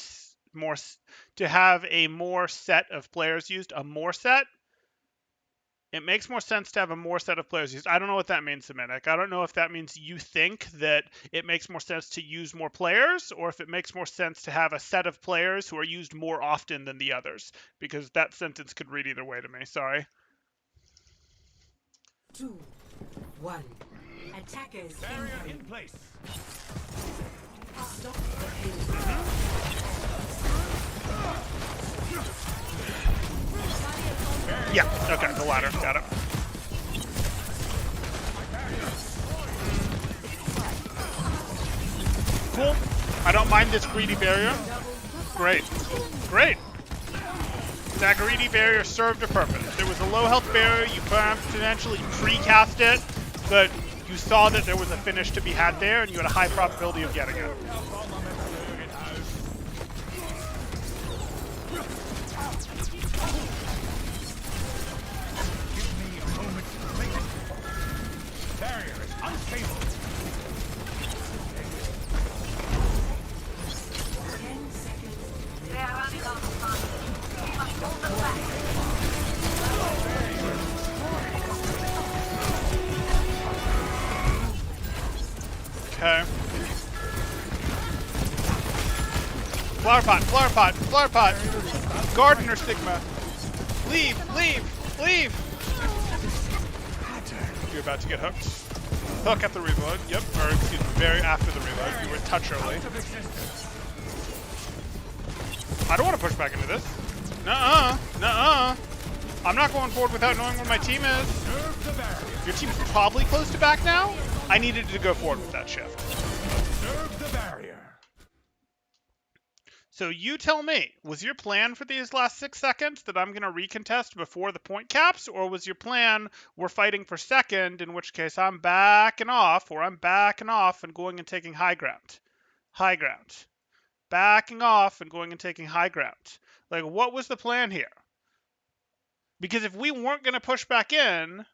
set of players used. A more set? It makes more sense to have a more set of players used. I don't know what that means, Semitic. I don't know if that means you think that it makes more sense to use more players, or if it makes more sense to have a set of players who are used more often than the others, because that sentence could read either way to me. Sorry.
2, 1. Attackers
Barrier in
incoming.
place.
Stop the payload.
Yeah, okay, the ladder. Got it. Cool. I don't mind this greedy barrier. Great. Great. That greedy barrier served a purpose. There was a low health barrier, you potentially precast it, but you saw that there was a finish to be had there, and you had a high probability of getting it. Flower pot, flower pot, flower pot. Gardener Sigma. Leave, leave, leave. You're about to get hooked. Hook at the reload. Yep, or excuse me, very after the reload. You were a touch early. I don't want to push back into this. Nuh-uh, nuh-uh. I'm not going forward without knowing where my team is. Your team's probably close to back now. I needed to go forward with that shift.
Observe the barrier.
So you tell me, was your plan for these last 6 seconds that I'm going to recontest before the point caps, or was your plan we're fighting for second, in which case I'm backing off, or I'm backing off and going and taking high ground? High ground. Backing off and going and taking high ground. Like, what was the plan here? Because if we weren't going to push back in,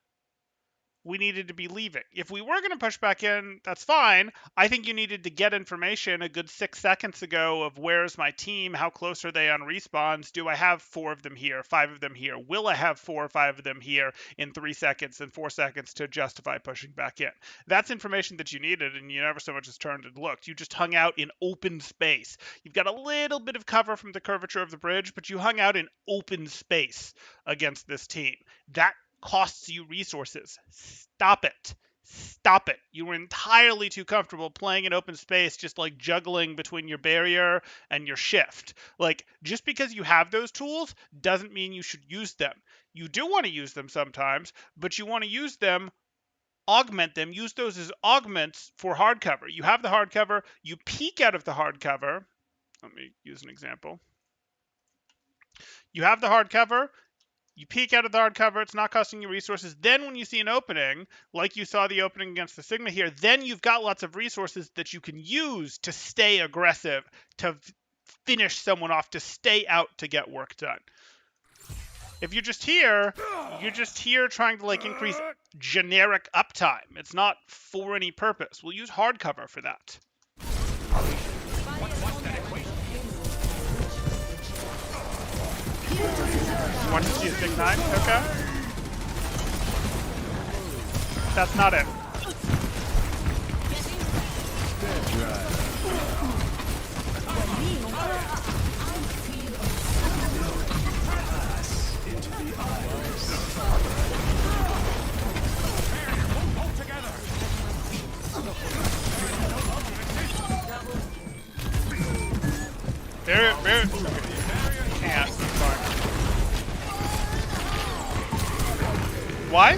we needed to be leaving. If we were going to push back in, that's fine. I think you needed to get information a good 6 seconds ago of where's my team, how close are they on respawns, do I have 4 of them here, 5 of them here, will I have 4 or 5 of them here in 3 seconds and 4 seconds to justify pushing back in. That's information that you needed, and you never so much as turned and looked. You just hung out in open space. You've got a little bit of cover from the curvature of the bridge, but you hung out in open space against this team. That costs you resources. Stop it. Stop it. You were entirely too comfortable playing in open space, just like juggling between your barrier and your shift. Like, just because you have those tools doesn't mean you should use them. You do want to use them sometimes, but you want to use them, augment them, use those as augments for hardcover. You have the hardcover, you peek out of the hardcover. Let me use an example. You have the hardcover. You peek out of the hardcover, it's not costing you resources. Then when you see an opening, like you saw the opening against the Sigma here, then you've got lots of resources that you can use to stay aggressive, to finish someone off, to stay out to get work done. If you're just here trying to like increase generic uptime. It's not for any purpose. We'll use hardcover for that. You want to see a Sig 9? Okay. That's not it. Barrier. Can't. Sorry. Why?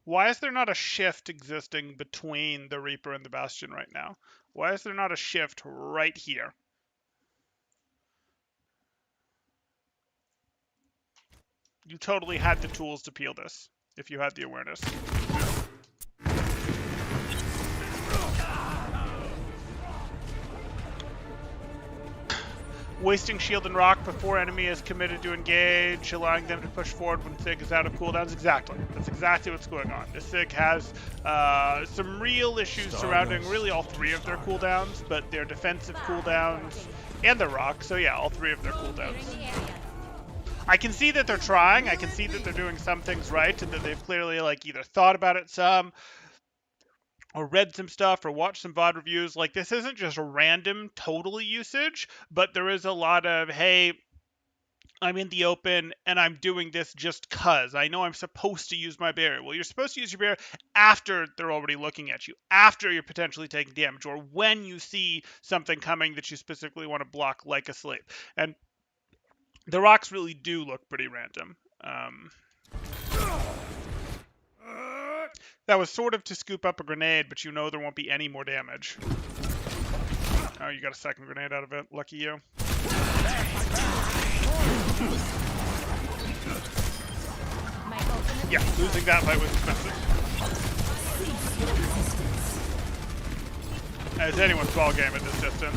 Why is there not a shift existing between the Reaper and the Bastion right now? Why is there not a shift right here? You totally had the tools to peel this, if you had the awareness. Wasting shield and rock before enemy is committed to engage, allowing them to push forward when Sig is out of cooldowns. Exactly. That's exactly what's going on. This Sig has some real issues surrounding really all 3 of their cooldowns, but their defensive cooldowns and their rock. So yeah, all 3 of their cooldowns. I can see that they're trying. I can see that they're doing some things right, and that they've clearly like either thought about it some, or read some stuff, or watched some VOD reviews. Like, this isn't just random totally usage, but there is a lot of, hey, I'm in the open, and I'm doing this just cuz. I know I'm supposed to use my barrier. Well, you're supposed to use your barrier after they're already looking at you, after you're potentially taking damage, or when you see something coming that you specifically want to block like a slave. And the rocks really do look pretty random. That was sort of to scoop up a grenade, but you know there won't be any more damage. Oh, you got a second grenade out of it. Lucky you. Yeah, losing that fight was expensive. It's anyone's ball game at this distance.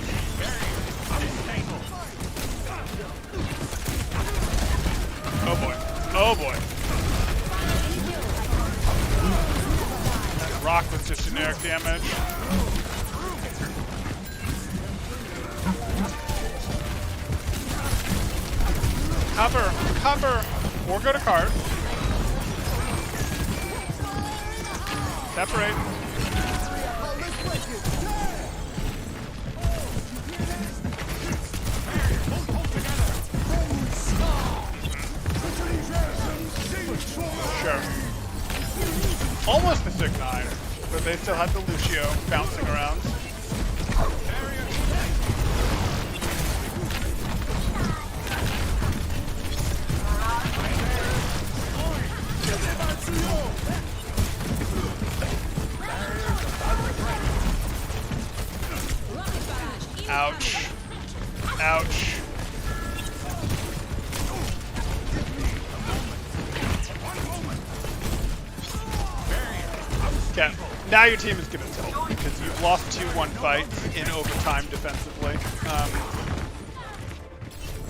Oh boy. Oh boy. Rock with just generic damage. Cover, or go to card. Separate. almost the Sig-9, but they still had the Lucio bouncing around. Ouch. Ouch. Okay, now your team is gonna tilt because you've lost 2-1 fights in overtime defensively.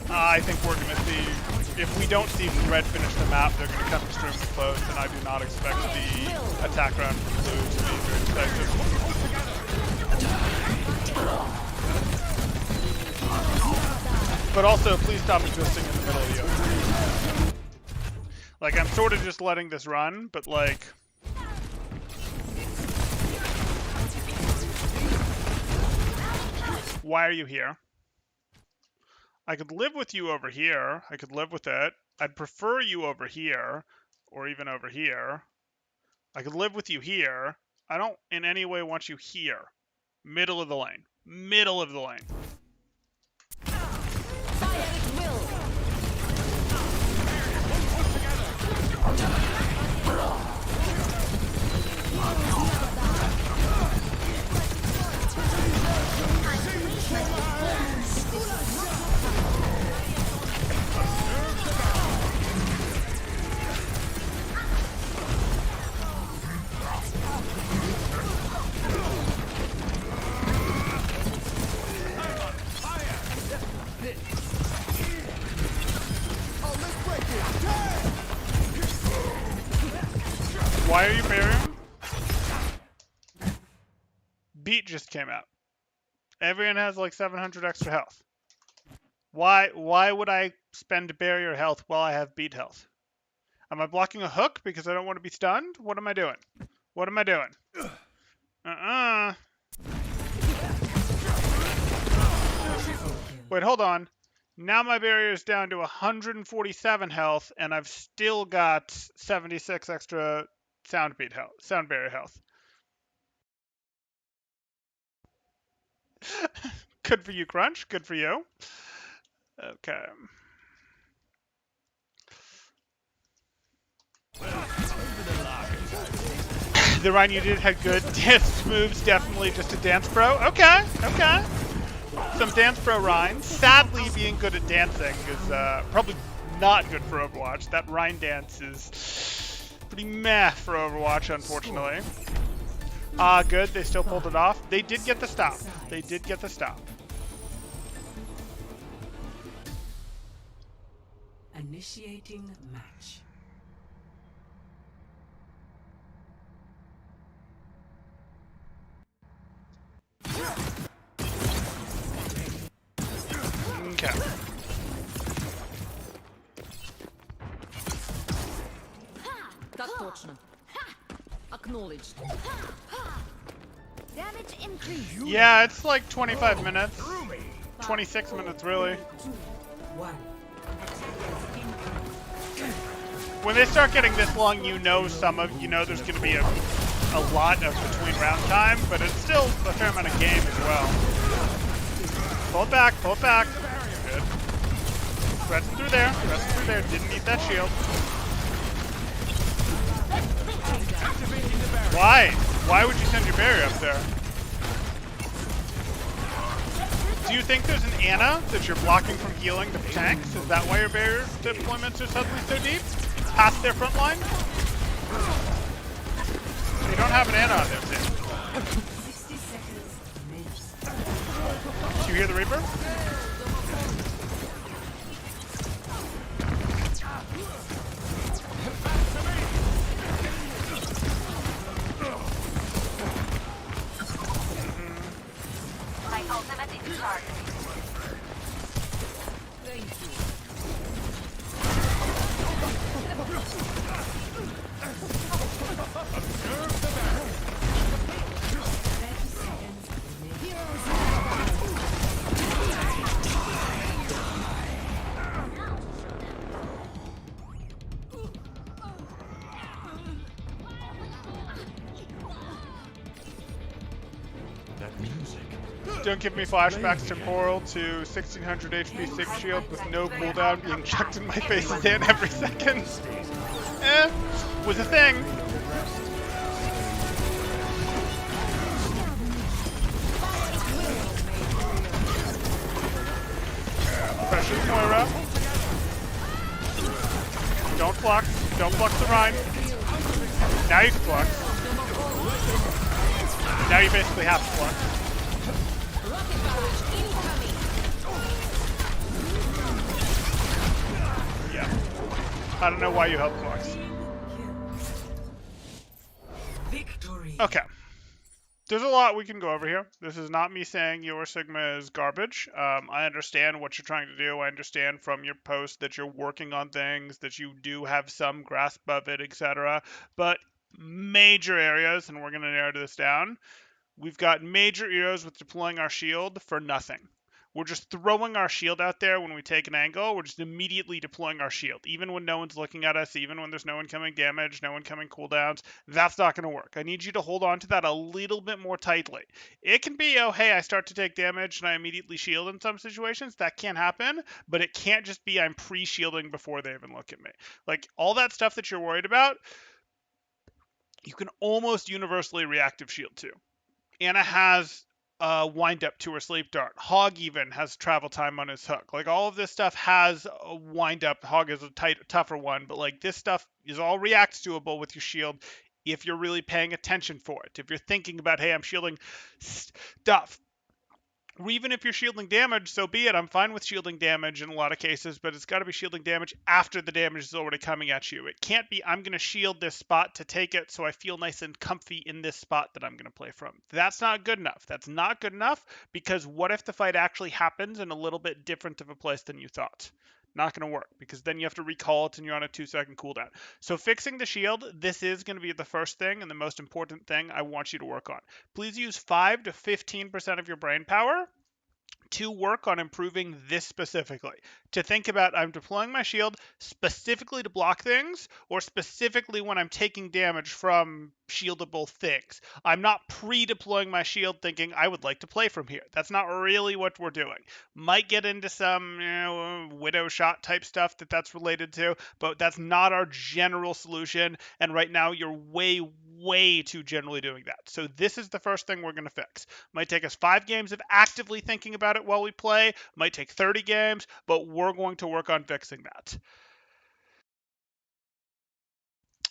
I think we're gonna see, if we don't see Red finish the map, they're gonna come extremely close, and I do not expect the attack round from Blue to be very decisive. But also, please stop existing in the middle of the open. Like, I'm sort of just letting this run, but like... Why are you here? I could live with you over here. I could live with it. I'd prefer you over here, or even over here. I could live with you here. I don't in any way want you here. Middle of the lane. Middle of the lane. Why are you burying? Beat just came out. Everyone has like 700 extra health. Why would I spend barrier health while I have beat health? Am I blocking a hook because I don't want to be stunned? What am I doing? What am I doing? Wait, hold on. Now my barrier is down to 147 health, and I've still got 76 extra sound barrier health. Good for you, Crunch. Good for you. Okay. The run you did had good dance moves, definitely just a dance pro. Okay, okay. Some dance pro Rhine. Sadly, being good at dancing is probably not good for Overwatch. That Rhine dance is pretty meh for Overwatch, unfortunately. Good, they still pulled it off. They did get the stop. They did get the stop.
Initiating match.
Okay.
Так точно. Acknowledged.
Damage increase.
Yeah, it's like 25 minutes. 26 minutes, really.
1.
When they start getting this long, you know there's going to be a lot of between round time, but it's still a fair amount of game as well. Pull it back, pull it back. Good. Pressing through there, pressing through there. Didn't need that shield. Why? Why would you send your barrier up there? Do you think there's an Ana that you're blocking from healing the tanks? Is that why your barrier deployments are suddenly so deep? Past their front line? You don't have an Ana on there, Tim.
60 seconds.
Do you hear the Reaper?
My ultimate is charged.
Don't give me flashbacks temporal to 1600 HP 6 shield with no cooldown being chucked in my face again every second. Was a thing. Pressure Moira. Don't flux. Don't flux the Rhine. Now you can flux. Now you basically have to flux. Yeah. I don't know why you help flux.
Victory.
Okay. There's a lot we can go over here. This is not me saying your Sigma is garbage. I understand what you're trying to do. I understand from your post that you're working on things, that you do have some grasp of it, etc. But major areas, and we're going to narrow this down, we've got major areas with deploying our shield for nothing. We're just throwing our shield out there when we take an angle. We're just immediately deploying our shield. Even when no one's looking at us, even when there's no incoming damage, no incoming cooldowns, that's not going to work. I need you to hold on to that a little bit more tightly. It can be, oh, hey, I start to take damage and I immediately shield in some situations. That can happen, but it can't just be I'm pre-shielding before they even look at me. Like, all that stuff that you're worried about, you can almost universally reactive shield to. Anna has wind up to her sleep dart. Hog even has travel time on his hook. Like, all of this stuff has a wind up. Hog is a tougher one, but like, this stuff is all reacts doable with your shield if you're really paying attention for it. If you're thinking about, hey, I'm shielding stuff. Or even if you're shielding damage, so be it. I'm fine with shielding damage in a lot of cases, but it's got to be shielding damage after the damage is already coming at you. It can't be, I'm going to shield this spot to take it so I feel nice and comfy in this spot that I'm going to play from. That's not good enough. That's not good enough, because what if the fight actually happens in a little bit different of a place than you thought? Not going to work, because then you have to recall it and you're on a 2-second cooldown. So fixing the shield, this is going to be the first thing and the most important thing I want you to work on. Please use 5 to 15% of your brain power to work on improving this specifically. To think about, I'm deploying my shield specifically to block things, or specifically when I'm taking damage from shieldable things. I'm not pre-deploying my shield thinking I would like to play from here. That's not really what we're doing. Might get into some widow shot type stuff that's related to, but that's not our general solution. And right now you're way too generally doing that. So this is the first thing we're going to fix. Might take us 5 games of actively thinking about it while we play. Might take 30 games, but we're going to work on fixing that.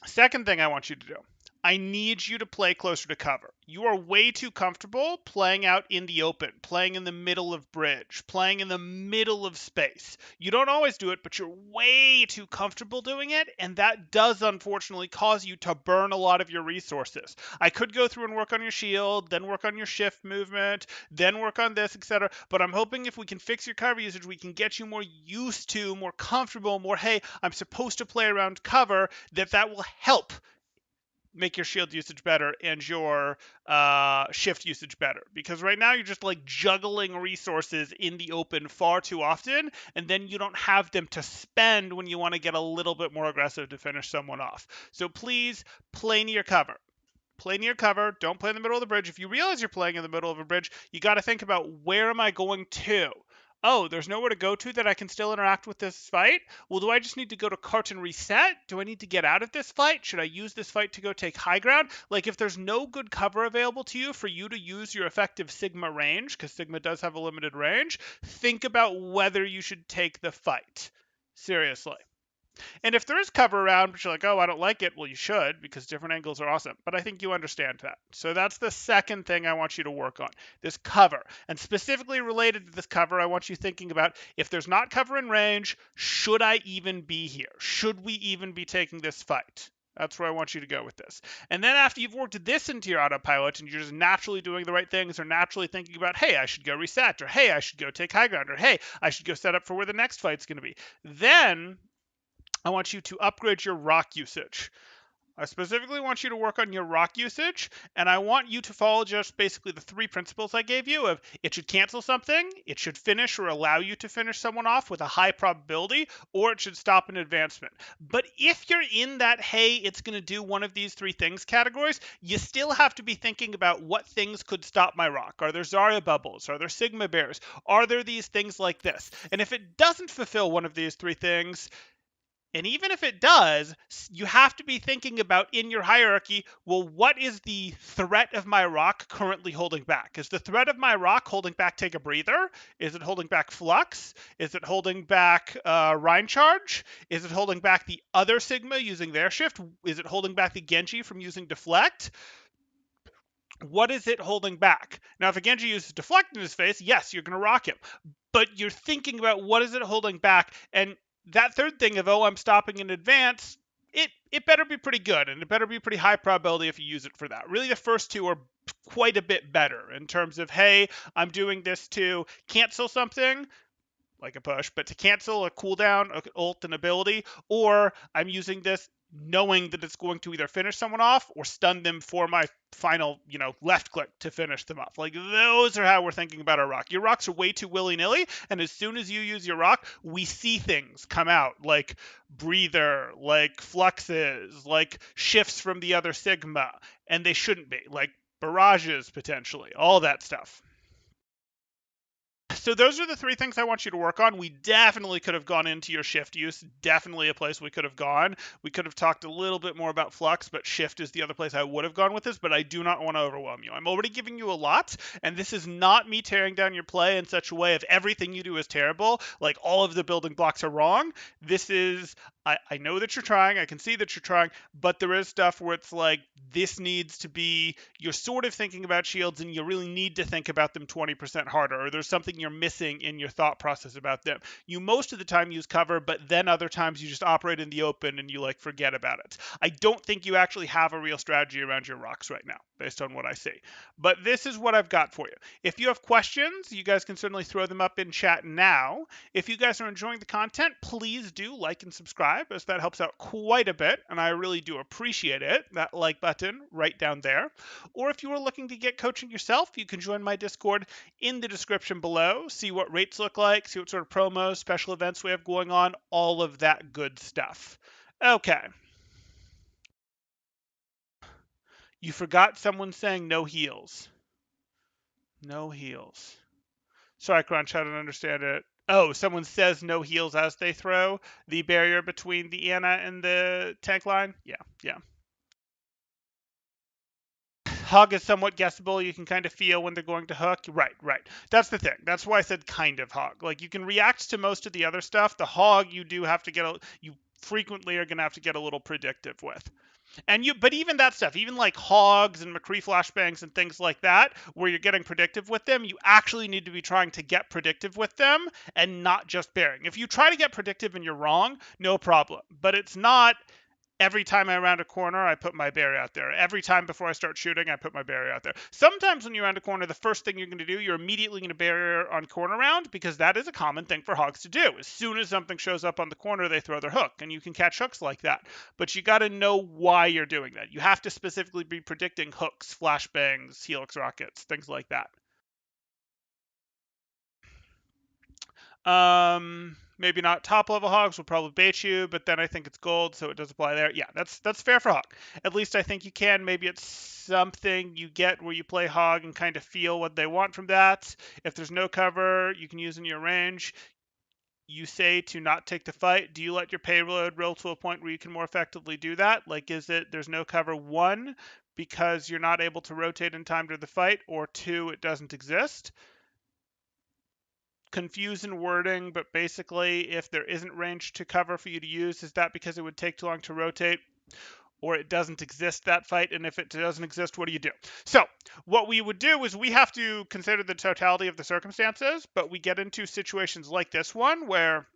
Second thing I want you to do, I need you to play closer to cover. You are way too comfortable playing out in the open, playing in the middle of bridge, playing in the middle of space. You don't always do it, but you're way too comfortable doing it, and that does unfortunately cause you to burn a lot of your resources. I could go through and work on your shield, then work on your shift movement, then work on this, etc. But I'm hoping if we can fix your cover usage, we can get you more used to, more comfortable, more, hey, I'm supposed to play around cover, that will help make your shield usage better and your shift usage better. Because right now you're just like juggling resources in the open far too often, and then you don't have them to spend when you want to get a little bit more aggressive to finish someone off. So please play near cover. Play near cover. Don't play in the middle of the bridge. If you realize you're playing in the middle of a bridge, you got to think about, where am I going to? Oh, there's nowhere to go to that I can still interact with this fight? Well, do I just need to go to cart and reset? Do I need to get out of this fight? Should I use this fight to go take high ground? Like, if there's no good cover available to you for you to use your effective Sigma range, because Sigma does have a limited range, think about whether you should take the fight. Seriously. And if there is cover around, but you're like, oh, I don't like it, well, you should, because different angles are awesome. But I think you understand that. So that's the second thing I want you to work on, this cover. And specifically related to this cover, I want you thinking about, if there's not cover in range, should I even be here? Should we even be taking this fight? That's where I want you to go with this. And then after you've worked this into your autopilot and you're just naturally doing the right things, or naturally thinking about, hey, I should go reset, or hey, I should go take high ground, or hey, I should go set up for where the next fight's going to be. Then I want you to upgrade your rock usage. I specifically want you to work on your rock usage, and I want you to follow just basically the 3 principles I gave you of it should cancel something, it should finish or allow you to finish someone off with a high probability, or it should stop an advancement. But if you're in that, hey, it's going to do one of these 3 things categories, you still have to be thinking about what things could stop my rock. Are there Zarya bubbles? Are there Sigma bears? Are there these things like this? And if it doesn't fulfill one of these 3 things, and even if it does, you have to be thinking about in your hierarchy, well, what is the threat of my rock currently holding back? Is the threat of my rock holding back Take a Breather? Is it holding back Flux? Is it holding back Rhine Charge? Is it holding back the other Sigma using their shift? Is it holding back the Genji from using Deflect? What is it holding back? Now, if a Genji uses Deflect in his face, yes, you're going to rock him. But you're thinking about what is it holding back, and that third thing of, oh, I'm stopping in advance, it better be pretty good, and it better be pretty high probability if you use it for that. Really, the first 2 are quite a bit better in terms of, hey, I'm doing this to cancel something, like a push, but to cancel a cooldown, an ult, an ability, or I'm using this knowing that it's going to either finish someone off or stun them for my final, left click to finish them off. Like, those are how we're thinking about our rock. Your rocks are way too willy-nilly, and as soon as you use your rock, we see things come out, like breather, like fluxes, like shifts from the other Sigma, and they shouldn't be, like barrages, potentially, all that stuff. So those are the 3 things I want you to work on. We definitely could have gone into your shift use. Definitely a place we could have gone. We could have talked a little bit more about Flux, but shift is the other place I would have gone with this, but I do not want to overwhelm you. I'm already giving you a lot, and this is not me tearing down your play in such a way of everything you do is terrible, like all of the building blocks are wrong. This is, I know that you're trying, I can see that you're trying, but there is stuff where it's like, this needs to be, you're sort of thinking about shields and you really need to think about them 20% harder, or there's something you're missing in your thought process about them. You most of the time use cover, but then other times you just operate in the open and you forget about it. I don't think you actually have a real strategy around your rocks right now, based on what I see. But this is what I've got for you. If you have questions, you guys can certainly throw them up in chat now. If you guys are enjoying the content, please do like and subscribe, as that helps out quite a bit, and I really do appreciate it. That like button right down there. Or if you are looking to get coaching yourself, you can join my Discord in the description below. See what rates look like, see what sort of promos, special events we have going on, all of that good stuff. Okay. You forgot someone saying no heals. No heals. Sorry, Crunch, I don't understand it. Oh, someone says no heals as they throw the barrier between the Ana and the tank line? Yeah. Hog is somewhat guessable. You can kind of feel when they're going to hook. Right. That's the thing. That's why I said kind of hog. Like, you can react to most of the other stuff. The hog, you do have to you frequently are going to have to get a little predictive with. But even that stuff, even like hogs and McCree flashbangs and things like that, where you're getting predictive with them, you actually need to be trying to get predictive with them and not just bearing. If you try to get predictive and you're wrong, no problem. But it's not every time I round a corner, I put my barrier out there. Every time before I start shooting, I put my barrier out there. Sometimes when you round a corner, the first thing you're going to do, you're immediately going to barrier on corner round, because that is a common thing for hogs to do. As soon as something shows up on the corner, they throw their hook, and you can catch hooks like that. But you got to know why you're doing that. You have to specifically be predicting hooks, flashbangs, helix rockets, things like that. Maybe not top level hogs will probably bait you, but then I think it's gold, so it does apply there. Yeah, that's fair for hog. At least I think you can. Maybe it's something you get where you play hog and kind of feel what they want from that. If there's no cover, you can use in your range. You say to not take the fight. Do you let your payload roll to a point where you can more effectively do that? Like, is it there's no cover, 1, because you're not able to rotate in time to the fight, or 2, it doesn't exist? Confused in wording, but basically, if there isn't range to cover for you to use, is that because it would take too long to rotate, or it doesn't exist, that fight? And if it doesn't exist, what do you do? So what we would do is we have to consider the totality of the circumstances, but we get into situations like this one where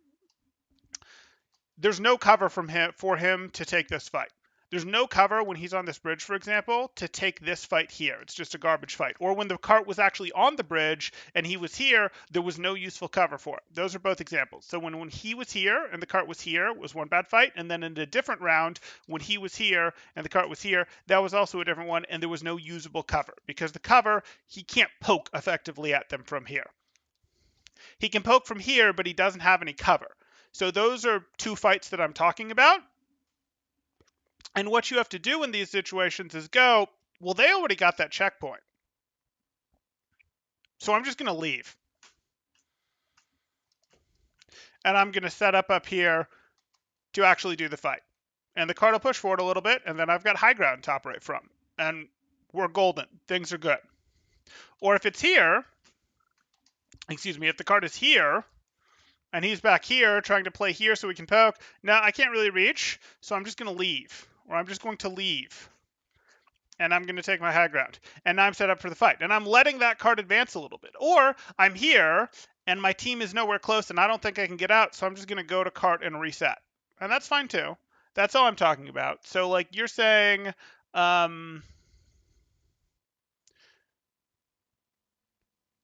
there's no cover for him to take this fight. There's no cover when he's on this bridge, for example, to take this fight here. It's just a garbage fight. Or when the cart was actually on the bridge and he was here, there was no useful cover for it. Those are both examples. So when he was here and the cart was here, it was one bad fight. And then in a different round, when he was here and the cart was here, that was also a different one, and there was no usable cover. Because the cover, he can't poke effectively at them from here. He can poke from here, but he doesn't have any cover. So those are two fights that I'm talking about. And what you have to do in these situations is go, well, they already got that checkpoint. So I'm just going to leave. And I'm going to set up here to actually do the fight. And the card will push forward a little bit, and then I've got high ground to operate from. And we're golden. Things are good. Or if it's here, if the card is here, and he's back here trying to play here so we can poke, now I can't really reach, so I'm just going to leave. Or I'm just going to leave. And I'm going to take my high ground. And now I'm set up for the fight. And I'm letting that card advance a little bit. Or I'm here, and my team is nowhere close, and I don't think I can get out, so I'm just going to go to cart and reset. And that's fine too. That's all I'm talking about. So like you're saying,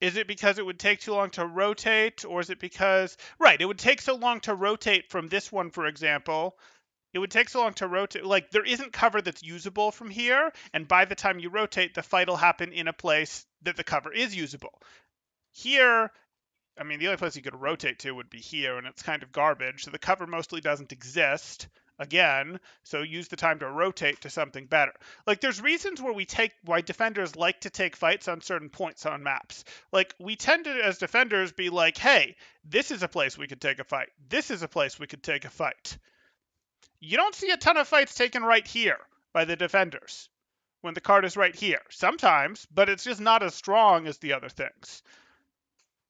is it because it would take too long to rotate, or is it because, right, it would take so long to rotate from this one, for example. It would take so long to rotate, like there isn't cover that's usable from here, and by the time you rotate, the fight will happen in a place that the cover is usable. Here, I mean, the only place you could rotate to would be here, and it's kind of garbage, so the cover mostly doesn't exist, again, so use the time to rotate to something better. Like, there's reasons why defenders like to take fights on certain points on maps. Like, we tend to, as defenders, be like, hey, this is a place we could take a fight. This is a place we could take a fight. You don't see a ton of fights taken right here by the defenders when the card is right here. Sometimes, but it's just not as strong as the other things.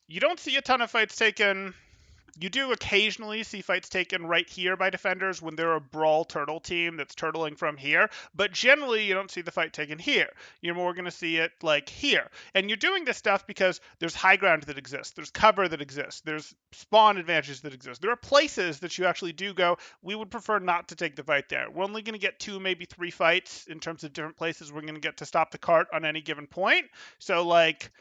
You don't see a ton of fights taken. You do occasionally see fights taken right here by defenders when they're a brawl turtle team that's turtling from here, but generally you don't see the fight taken here. You're more going to see it like here. And you're doing this stuff because there's high ground that exists, there's cover that exists, there's spawn advantages that exist. There are places that you actually do go, we would prefer not to take the fight there. We're only going to get 2, maybe 3 fights in terms of different places we're going to get to stop the cart on any given point. So like,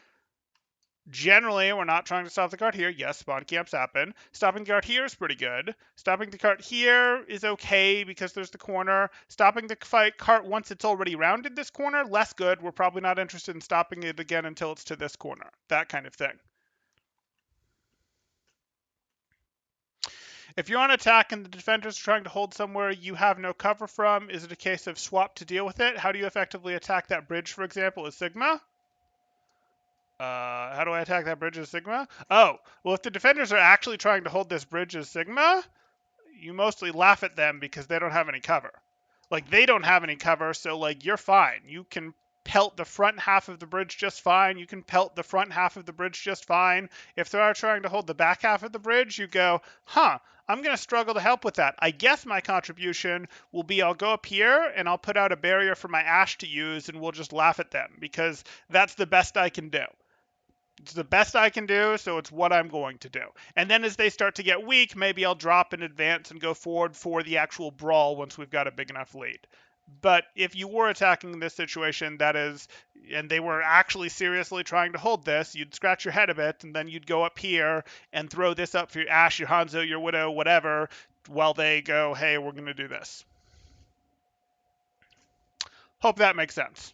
generally, we're not trying to stop the cart here. Yes, spawn camps happen. Stopping the cart here is pretty good. Stopping the cart here is okay because there's the corner. Stopping the cart once it's already rounded this corner, less good. We're probably not interested in stopping it again until it's to this corner. That kind of thing. If you're on attack and the defenders are trying to hold somewhere you have no cover from, is it a case of swap to deal with it? How do you effectively attack that bridge, for example, as Sigma? How do I attack that bridge as Sigma? Oh, well, if the defenders are actually trying to hold this bridge as Sigma, you mostly laugh at them because they don't have any cover. Like, they don't have any cover, so, like, you're fine. You can pelt the front half of the bridge just fine. You can pelt the front half of the bridge just fine. If they are trying to hold the back half of the bridge, you go, I'm going to struggle to help with that. I guess my contribution will be I'll go up here and I'll put out a barrier for my Ashe to use and we'll just laugh at them because that's the best I can do. It's the best I can do, so it's what I'm going to do. And then as they start to get weak, maybe I'll drop in advance and go forward for the actual brawl once we've got a big enough lead. But if you were attacking this situation, that is, and they were actually seriously trying to hold this, you'd scratch your head a bit, and then you'd go up here and throw this up for your Ashe, your Hanzo, your Widow, whatever, while they go, hey, we're going to do this. Hope that makes sense.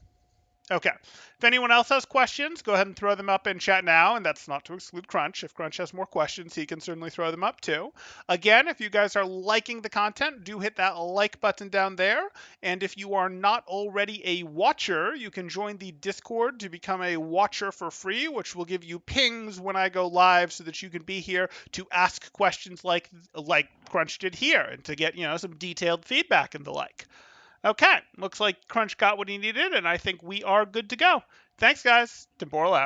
Okay. If anyone else has questions, go ahead and throw them up in chat now, and that's not to exclude Crunch. If Crunch has more questions, he can certainly throw them up too. Again, if you guys are liking the content, do hit that like button down there. And if you are not already a watcher, you can join the Discord to become a watcher for free, which will give you pings when I go live so that you can be here to ask questions like Crunch did here and to get, some detailed feedback and the like. Okay, looks like Crunch got what he needed, and I think we are good to go. Thanks, guys. Temporal out.